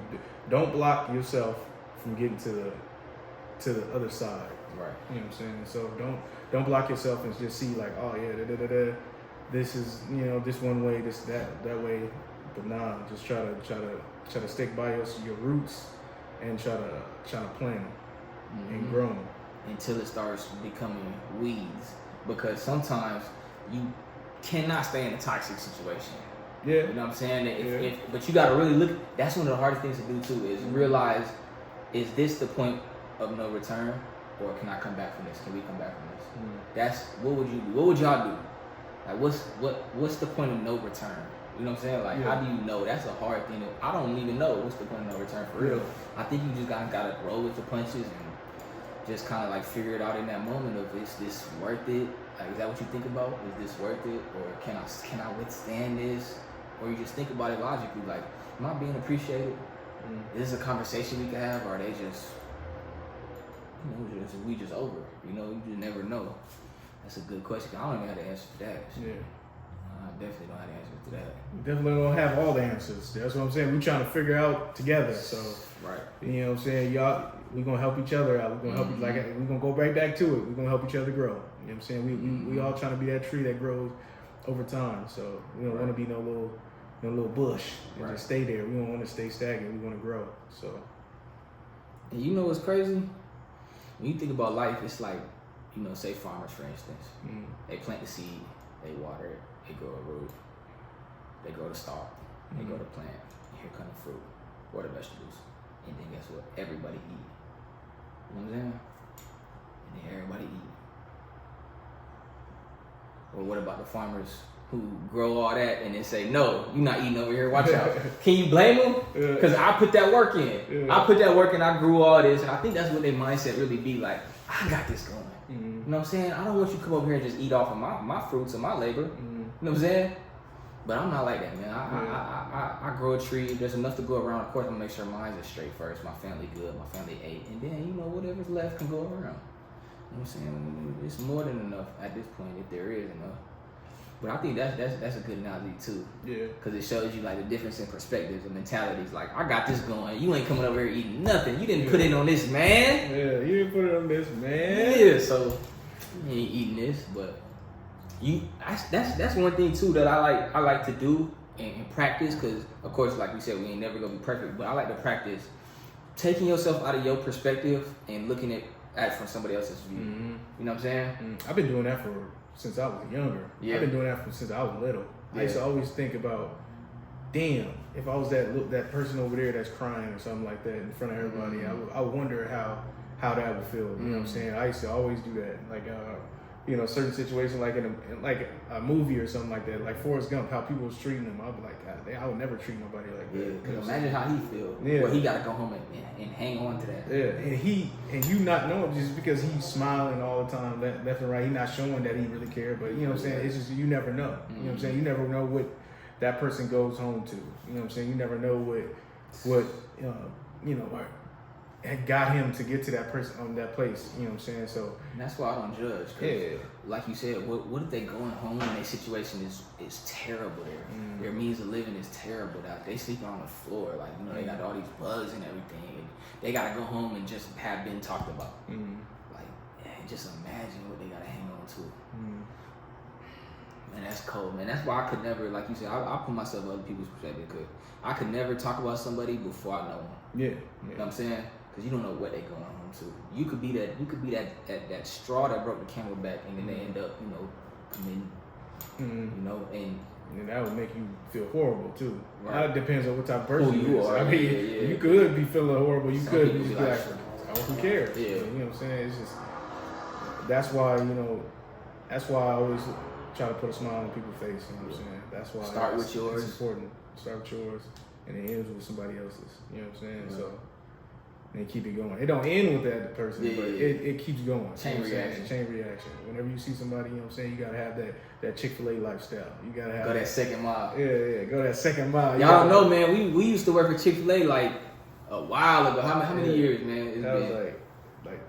don't block yourself from getting to the other side. Right. You know what I'm saying? So don't block yourself and just see like, oh yeah, this is, you know, this one way, this that way. But nah, just try to stick by your roots and try to plant them and grow them until it starts becoming weeds. Because sometimes you cannot stay in a toxic situation. Yeah. You know what I'm saying? But you got to really look. That's one of the hardest things to do too, is realize, is this the point of no return, or can I come back from this? Can we come back from this? That's what would you do? What would y'all do? Like what's the point of no return? You know what I'm saying? Like how do you know? That's a hard thing. I don't even know what's the point of no return for real. I think you just gotta roll with the punches and just kind of like figure it out in that moment of, is this worth it? Like, is that what you think about? Is this worth it? Or can I withstand this? Or you just think about it logically, like, am I being appreciated? Is this a conversation we can have, or are they just, you know, we just over? You know, you just never know. That's a good question. I don't even have the answer to that. Yeah. I definitely don't have the answer to that. We definitely don't have all the answers. That's what I'm saying. We're trying to figure out together. So, right. You know what I'm saying? Y'all, we're going to help each other out. We're going to help, like, we're going to go right back to it. We're going to help each other grow. You know what I'm saying? We all trying to be that tree that grows over time. So, we don't want to be no little bush and just stay there. We don't want to stay stagnant. We want to grow. So, and you know what's crazy? When you think about life, it's like, you know, say farmers, for instance. They plant the seed, they water it, they grow a root, they grow the stalk, they grow the plant, and here come the fruit or the vegetables. And then guess what? Everybody eat. You know what I'm saying? And then everybody eat. Or what about the farmers who grow all that and then say, no, you're not eating over here, watch out. Can you blame them? Because I put that work in. I put that work in, I grew all this, and I think that's what their mindset really be like, I got this going. You know what I'm saying? I don't want you to come over here and just eat off of my fruits and my labor. You know what I'm saying? But I'm not like that, man. I grow a tree. There's enough to go around. Of course, I'm going to make sure mine is straight first. My family good. My family ate. And then, you know, whatever's left can go around. You know what I'm saying? It's more than enough at this point, if there is enough. But I think that's a good analogy too. Yeah. Because it shows you like the difference in perspectives and mentalities. Like, I got this going. You ain't coming over here eating nothing. You didn't put it on this, man. Yeah, you didn't put it on this, man. Yeah, so you ain't eating this, but that's one thing too that I like to do and practice. Because of course, like we said, we ain't never gonna be perfect. But I like to practice taking yourself out of your perspective and looking at it from somebody else's view. You know what I'm saying? I've been doing that since I was younger. I've been doing that since I was little. I used to always think about, damn, if I was that person over there that's crying or something like that in front of everybody, I wonder how that would feel. You know what I'm saying? I used to always do that. Like, you know, certain situations, like in a movie or something like that, like Forrest Gump, how people was treating him. I'd be like, God, I would never treat nobody like that. Yeah, because imagine how he feel. Yeah. Well, he got to go home and hang on to that. Yeah, and you not knowing just because he's smiling all the time, left and right, he not showing that he really cared. But, you know what I'm saying? It's just, you never know. You know what I'm saying? You never know what that person goes home to. You know what I'm saying? You never know what you know, had got him to get to that person on that place. You know what I'm saying? So and that's why I don't judge. Cause like you said, what if they going home and their situation is terrible there? Their means of living is terrible. They sleeping on the floor. Like, you know, they got all these bugs and everything. And they gotta go home and just have been talked about. Like, just imagine what they gotta hang on to. Man, that's cold, man. That's why I could never, like you said, I put myself in other people's perspective. Cause I could never talk about somebody before I know them. You know what I'm saying? Because you don't know what they're going home to. You could be that straw that broke the camel back, and then they end up, you know, committing, you know, and that would make you feel horrible too. Right. It depends on what type of person you are. I mean, you could be feeling horrible. You could be like, oh, who cares? Yeah. You know what I'm saying? It's just, that's why, you know, that's why I always try to put a smile on people's face. You know what I'm saying? That's why start with yours. It's important. Start with yours, and it ends with somebody else's. You know what I'm saying? Yeah. So. And keep it going. It don't end with that person, but it keeps going. Chain reaction. Chain reaction. Whenever you see somebody, you know what I'm saying, you gotta have that Chick-fil-A lifestyle. You gotta have go that second mile. Yeah, go that second mile. Y'all know, man. We used to work for Chick-fil-A like a while ago. How many years, man? It's that been was like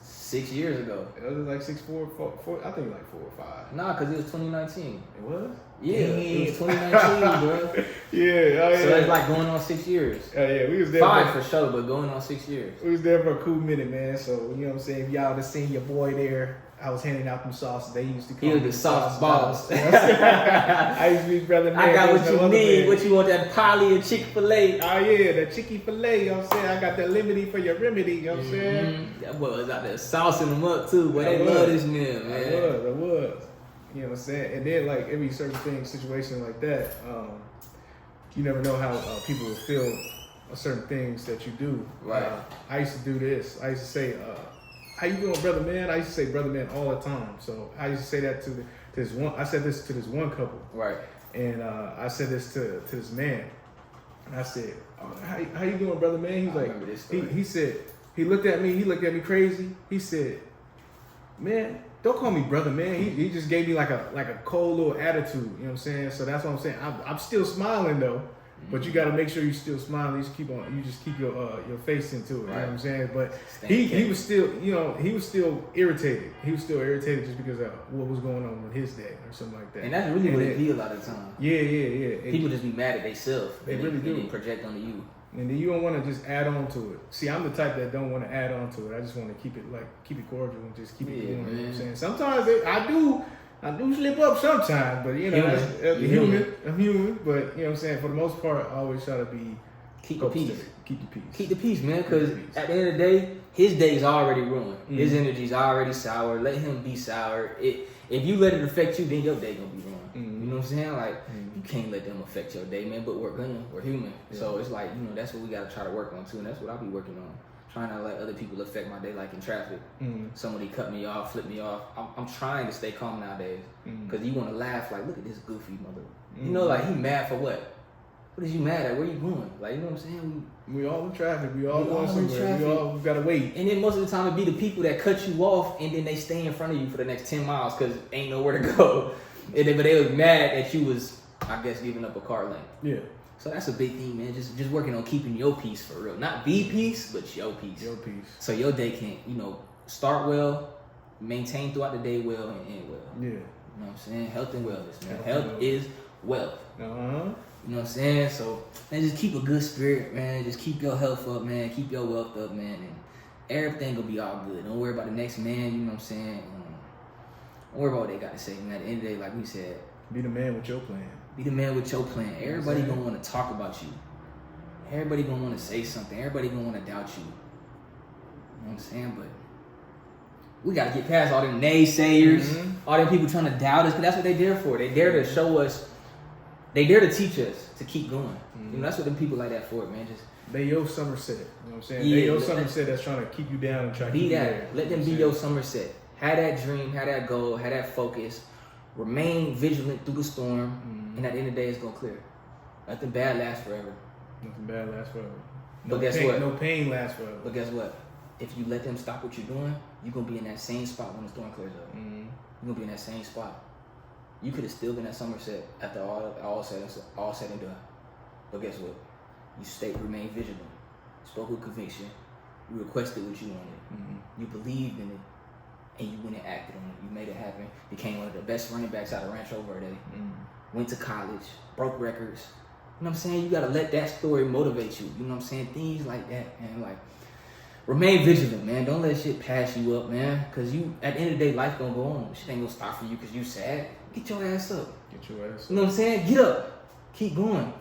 6 years ago. It was like 4, I think like 4 or 5. Nah, cause it was 2019. It was? Yeah, it was 2019, bro. Yeah, So it's like going on 6 years. Yeah, we was there 5 for sure, but going on 6 years. We was there for a cool minute, man. So you know what I'm saying. If y'all have seen your boy there, I was handing out them sauces. They used to call me the sauce boss. I used to be Brothaman. I got what you need. Man. What you want? That poly of Chick-fil-A. Oh yeah, that Chick-fil-A. You know what I'm saying. I got that remedy for your remedy. You know what I'm saying. That boy was out there saucing them up too. But they love this meal, man. I was. You know what I'm saying? And then like every certain thing, situation like that, you never know how people will feel certain things that you do. Right. I used to do this. I used to say, "How you doing, brother man?" I used to say "brother man" all the time. So I used to say that to this one. I said this to this one couple. Right. And I said this to this man. And I said, "How you doing, brother man?" He's like, he said, he looked at me. He looked at me crazy. He said, "Man, don't call me brother, man." He just gave me like a cold little attitude. You know what I'm saying? So that's what I'm saying. I'm still smiling though, but you got to make sure you still smiling. You just keep your face into it. Right. You know what I'm saying? But he was still, you know, he was still irritated. He was still irritated just because of what was going on with his day or something like that. And that's really what it be a lot of times. Yeah. People just be mad at themselves. They really do. They project onto you. And then you don't want to just add on to it. See, I'm the type that don't want to add on to it. I just want to keep it cordial and just keep it going. Man. You know what I'm saying? Sometimes I do slip up sometimes, but you know, I'm human. But you know what I'm saying? For the most part, I always try to be keep the peace. Keep the peace, man. Because at the end of the day, his day is already ruined. Mm-hmm. His energy's already sour. Let him be sour. If you let it affect you, then your day gonna be ruined. Mm-hmm. You know what I'm saying? Like you can't let them affect your day, man. But we're human. Yeah. So it's like, you know, that's what we gotta try to work on too, and that's what I'll be working on. Trying not to let other people affect my day, like in traffic. Mm-hmm. Somebody cut me off, flip me off. I'm trying to stay calm nowadays because you want to laugh. Like, look at this goofy mother. You know, like he mad for what? What is you mad at? Where you going? Like, you know what I'm saying? We all in traffic. We all going somewhere. We all gotta wait. And then most of the time it be the people that cut you off and then they stay in front of you for the next 10 miles because ain't nowhere to go. But they was mad that you was, I guess, giving up a car lane. Yeah. So that's a big thing, man. Just working on keeping your peace for real. Not the peace, but your peace. Your peace. So your day can, you know, start well, maintain throughout the day well, and end well. Yeah. You know what I'm saying? Health and wellness, man. Health is wealth. Uh-huh. You know what I'm saying? So, man, just keep a good spirit, man. Just keep your health up, man. Keep your wealth up, man. And everything will be all good. Don't worry about the next man, you know what I'm saying? Don't worry about what they got to say, man. At the end of the day, like we said, be the man with your plan. Be the man with your plan. Everybody gonna want to talk about you. Everybody gonna want to say something. Everybody gonna want to doubt you. You know what I'm saying? But we gotta get past all them naysayers, all them people trying to doubt us, because that's what they there for. They dare to show us. They dare to teach us to keep going. You know, that's what them people like that for, man. Just they your Somerset. You know what I'm saying? Yeah, they your Somerset that's trying to keep you down and try to keep you there. Let them be your Somerset. Have that dream, have that goal, have that focus. Remain vigilant through the storm, and at the end of the day, it's gonna clear. Nothing bad lasts forever. Nothing bad lasts forever. But guess what? No pain lasts forever. But guess what? If you let them stop what you're doing, you're gonna be in that same spot when the storm clears up. You're gonna be in that same spot. You could have still been at Somerset after all said and done. But guess what? You remained vigilant. Spoke with conviction. You requested what you wanted. You believed in it. And you went and acted on it. You made it happen. Became one of the best running backs out of Rancho Verde. Went to college. Broke records. You know what I'm saying? You got to let that story motivate you. You know what I'm saying? Things like that, man. Like, remain vigilant, man. Don't let shit pass you up, man. Because you, at the end of the day, life gonna go on. Shit ain't gonna stop for you because you sad. Get your ass up. Get your ass up. You know what I'm saying? Get up. Keep going.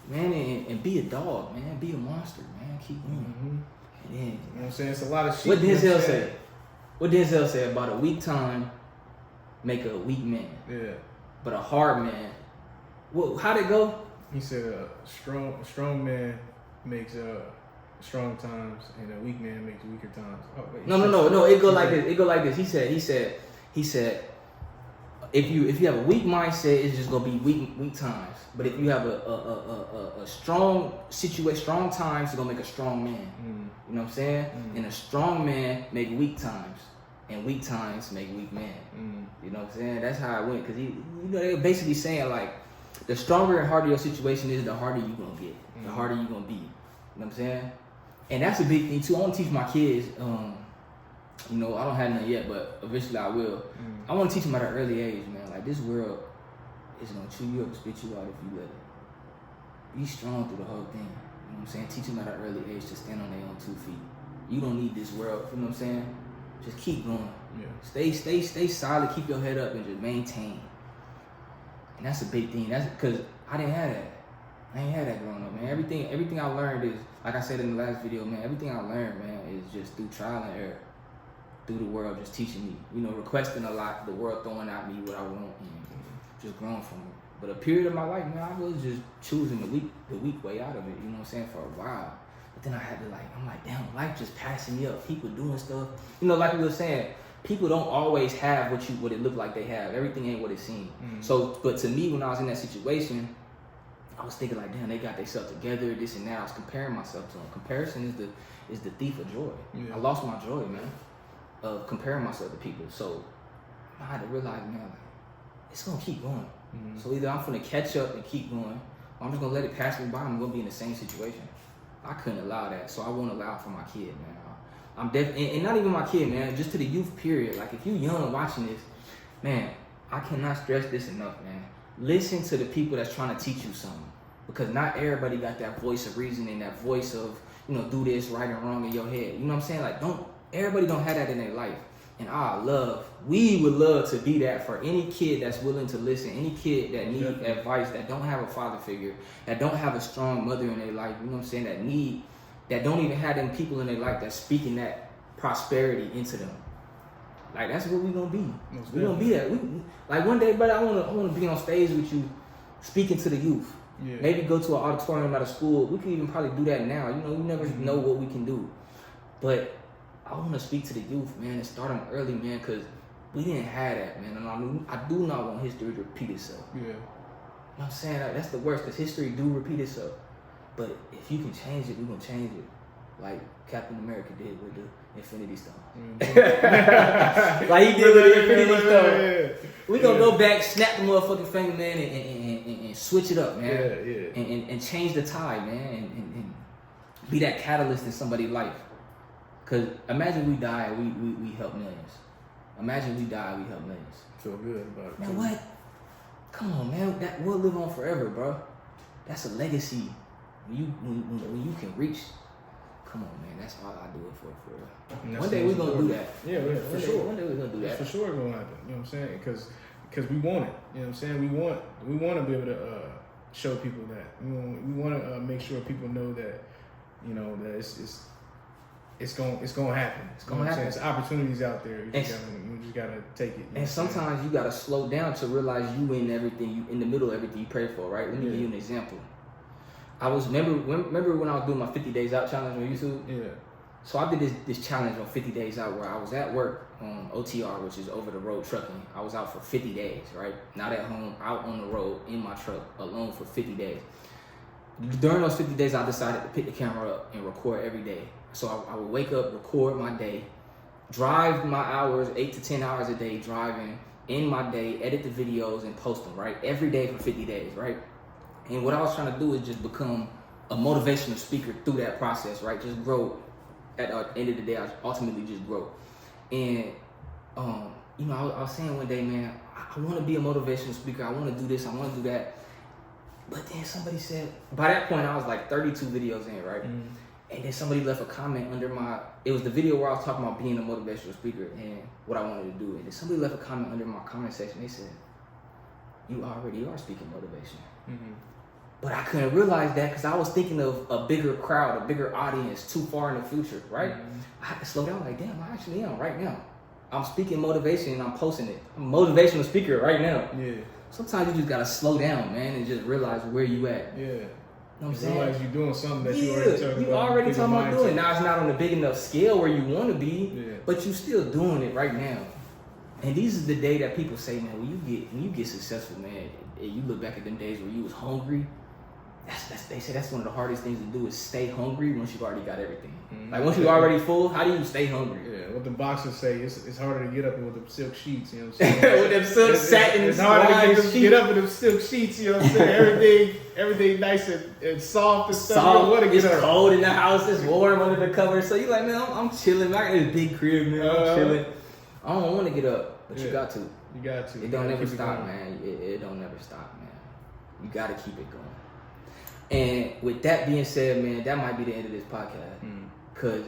Man, and be a dog, man. Be a monster, man. Keep going. And then, you know what I'm saying? It's a lot of shit. What Denzel say? What Denzel said about a weak time make a weak man. Yeah. But a hard man. Well, how'd it go? He said a strong man makes strong times and a weak man makes weaker times. Oh, wait, no. It go like this. It go like this. He said if you have a weak mindset, it's just gonna be weak times. But if you have a strong situation, strong times, it's gonna make a strong man. You know what I'm saying? And a strong man make weak times, and weak times make weak man. You know what I'm saying? That's how it went. Cause they were basically saying like, the stronger and harder your situation is, the harder you gonna get, the harder you gonna be. You know what I'm saying? And that's a big thing too. I want to teach my kids. You know, I don't have none yet, but eventually I will. I want to teach them at an early age, man. Like, this world is gonna chew you up and spit you out if you let it. Be strong through the whole thing. You know what I'm saying? Teach them at an early age to stand on their own 2 feet. You don't need this world. You know what I'm saying? Just keep going. Yeah. Stay solid. Keep your head up and just maintain. And that's a big thing. That's because I didn't have that. I ain't had that growing up, man. Everything I learned is, like I said in the last video, man. Everything I learned, man, is just through trial and error. Through the world just teaching me, you know, requesting a lot, the world throwing at me what I want, and just growing from it. But a period of my life, man, I was just choosing the weak way out of it, you know what I'm saying, for a while. But then I had to I'm like, damn, life just passing me up. People doing stuff, you know, like we were saying, people don't always have what it looked like they have. Everything ain't what it seemed. So, but to me, when I was in that situation, I was thinking like, damn, they got themselves together, this and that. I was comparing myself to them. Comparison is the thief of joy. I lost my joy, man, of comparing myself to people. So I had to realize, man, like, it's gonna keep going. So either I'm gonna catch up and keep going, or I'm just gonna let it pass me by. I'm gonna be in the same situation. I couldn't allow that, so I won't allow it for my kid, man. I'm and not even my kid, man, just to the youth period. Like, if you young watching this, man, I cannot stress this enough, man. Listen to the people that's trying to teach you something, because not everybody got that voice of reasoning, that voice of, you know, do this right and wrong in your head. You know what I'm saying? Like, everybody don't have that in their life. And we would love to be that for any kid that's willing to listen, any kid that needs advice, that don't have a father figure, that don't have a strong mother in their life, you know what I'm saying, that don't even have them people in their life that's speaking that prosperity into them. Like, that's what we gonna be. We gonna be that. Like, one day, brother, I wanna be on stage with you, speaking to the youth. Yeah. Maybe go to an auditorium at a school. We can even probably do that now. You know, you never know what we can do. But I want to speak to the youth, man, and start them early, man, because we didn't have that, man. And I do not want history to repeat itself. Yeah. You know what I'm saying? That's the worst, because history do repeat itself. But if you can change it, we're going to change it. Like Captain America did with the Infinity Stone. Like he did with the Infinity Stone. We're going to go back, snap the motherfucking finger, man, and switch it up, man. And change the tide, man, and be that catalyst in somebody's life. Because imagine we die and we help millions. Imagine we die and we help millions. Feel good about it. Man, what? Come on, man. That will live on forever, bro. That's a legacy. When you can reach, come on, man. That's all I do it for. One day we're going to do that. Yeah, for sure. One day we're going to do that. That's for sure going to happen. You know what I'm saying? Because we want it. You know what I'm saying? We want to be able to show people that. We want to make sure people know that, you know, that it's gonna happen. It's gonna happen. There's opportunities out there. You just gotta take it. And sometimes you gotta slow down to realize you in everything. You in the middle of everything you pray for. Right? Let me give you an example. Remember when I was doing my 50 days out challenge on YouTube? Yeah. So I did this challenge on 50 days out where I was at work on OTR, which is over the road trucking. I was out for 50 days. Right? Not at home, out on the road in my truck alone for 50 days. During those 50 days, I decided to pick the camera up and record every day. So I would wake up, record my day, drive my hours, 8 to 10 hours a day driving in my day, edit the videos and post them, right? Every day for 50 days, right? And what I was trying to do is just become a motivational speaker through that process, right? Just grow. At the end of the day, I ultimately just grow. And, you know, I was saying one day, man, I want to be a motivational speaker. I want to do this. I want to do that. But then somebody said, by that point, I was like 32 videos in, right? And then somebody left a comment under it was the video where I was talking about being a motivational speaker and what I wanted to do. And then somebody left a comment under my comment section. They said, you already are speaking motivation. But I couldn't realize that because I was thinking of a bigger crowd, a bigger audience too far in the future, right? I had to slow down like, damn, I actually am right now. I'm speaking motivation and I'm posting it. I'm a motivational speaker right now. Yeah. Sometimes you just got to slow down, man, and just realize where you at. Yeah. You know what I'm saying? Realize you're doing something that you already talking about doing. Now it's not on a big enough scale where you want to be, but you're still doing it right now. And these is the day that people say, man, when you get successful, man, and you look back at them days where you was hungry. They say that's one of the hardest things to do is stay hungry once you've already got everything. Like once you're already full, how do you stay hungry? Yeah, what the boxers say, it's harder to get up with them silk sheets, you know what I'm saying? With them silk satin it's harder to sheets. get up with them silk sheets, you know what I'm saying? Everything nice and soft and stuff. Soft, You don't it's get up. cold in the house, it's warm under the covers. So you like, man, I'm chilling. I got this big crib, man. I'm chilling. I don't want to get up, but you got to. You got to. It don't never stop, man. It don't never stop, man. You got to keep it going. And with that being said, man, that might be the end of this podcast. Cause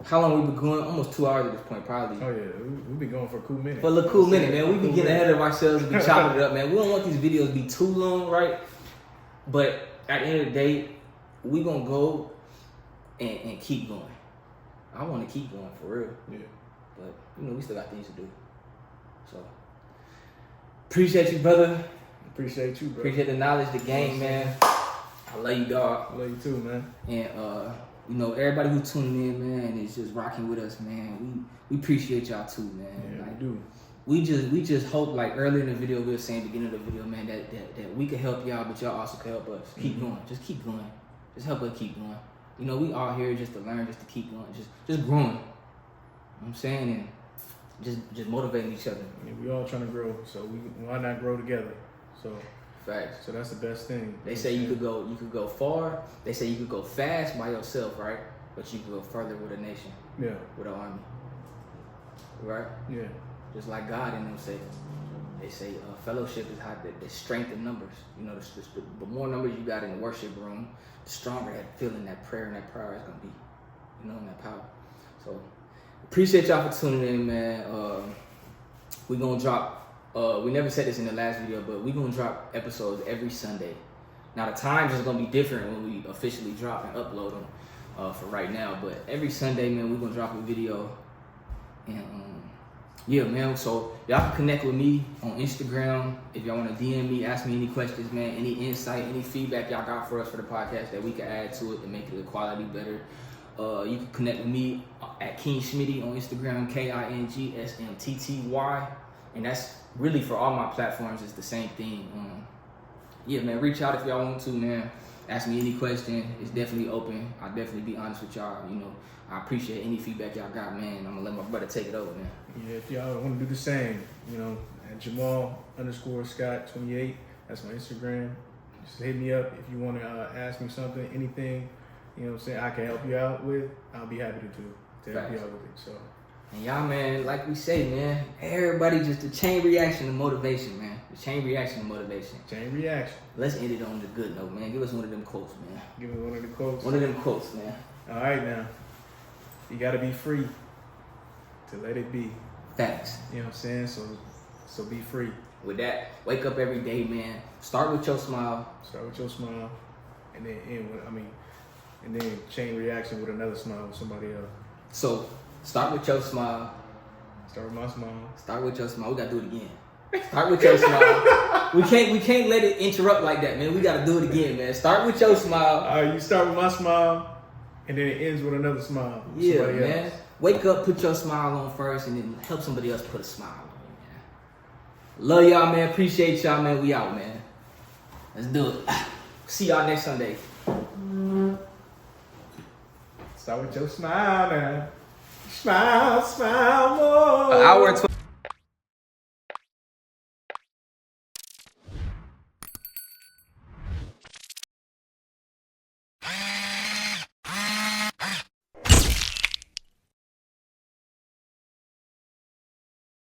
how long we been going? Almost 2 hours at this point, probably. Oh yeah, we've been going for a cool minute. For a little cool minute, man. We be getting ahead of ourselves and be chopping it up, man. We don't want these videos to be too long, right? But at the end of the day, we gonna go and keep going. I want to keep going for real. Yeah. But we still got things to do. So appreciate you, brother. Appreciate you, bro. Appreciate the knowledge, the game, man. I love you, dog. I love you too, man. And everybody who tuning in, man, is just rocking with us, man. We appreciate y'all too, man. Yeah, like, we do. We just hope, like earlier in the video, we were saying beginning of the video, man, that we can help y'all, but y'all also can help us. Keep going. Just keep going. Just help us keep going. We all here just to learn, just to keep going, just growing. You know what I'm saying? And just motivating each other. I mean, we all trying to grow, so why not grow together? So facts. So that's the best thing. They say you could go far. They say you could go fast by yourself, right? But you could go further with a nation. Yeah. With an army. Right? Yeah. Just like God in them say. They say fellowship is how the strength in numbers. The more numbers you got in the worship room, the stronger that feeling, that prayer, and that power is gonna be. And that power. So appreciate y'all for tuning in, man. We gonna drop. We never said this in the last video, but we're going to drop episodes every Sunday. Now, the times is going to be different when we officially drop and upload them for right now. But every Sunday, man, we're going to drop a video. And, yeah, man, so y'all can connect with me on Instagram. If y'all want to DM me, ask me any questions, man, any insight, any feedback y'all got for us for the podcast that we can add to it to make the quality better. You can connect with me at kingsmtty on Instagram, KINGSMTTY. And that's really for all my platforms, it's the same thing. Yeah, man, reach out if y'all want to, man. Ask me any question. It's definitely open. I'll definitely be honest with y'all. I appreciate any feedback y'all got, man. I'm going to let my brother take it over, man. Yeah, if y'all want to do the same, at Jamal_Scott28, that's my Instagram. Just hit me up if you want to ask me something, anything, I can help you out with. I'll be happy to help you out with it, so. And y'all, man, like we say, man, everybody just the chain reaction to motivation, man. The chain reaction to motivation. Chain reaction. Let's end it on the good note, man. Give us one of them quotes, man. Give me one of the quotes. One of them quotes, man. All right, now. You got to be free to let it be. Facts. You know what I'm saying? So be free. With that, wake up every day, man. Start with your smile. Start with your smile. And then and then chain reaction with another smile with somebody else. So, start with your smile. Start with my smile. Start with your smile. We gotta do it again. Start with your smile. We can't let it interrupt like that, man. We gotta do it again, man. Start with your smile. All right, you start with my smile, and then it ends with another smile. With yeah, somebody man. else. Wake up, put your smile on first, and then help somebody else put a smile on you, man. Love y'all, man. Appreciate y'all, man. We out, man. Let's do it. See y'all next Sunday. Start with your smile, man. Smile, smile more. An hour and 20.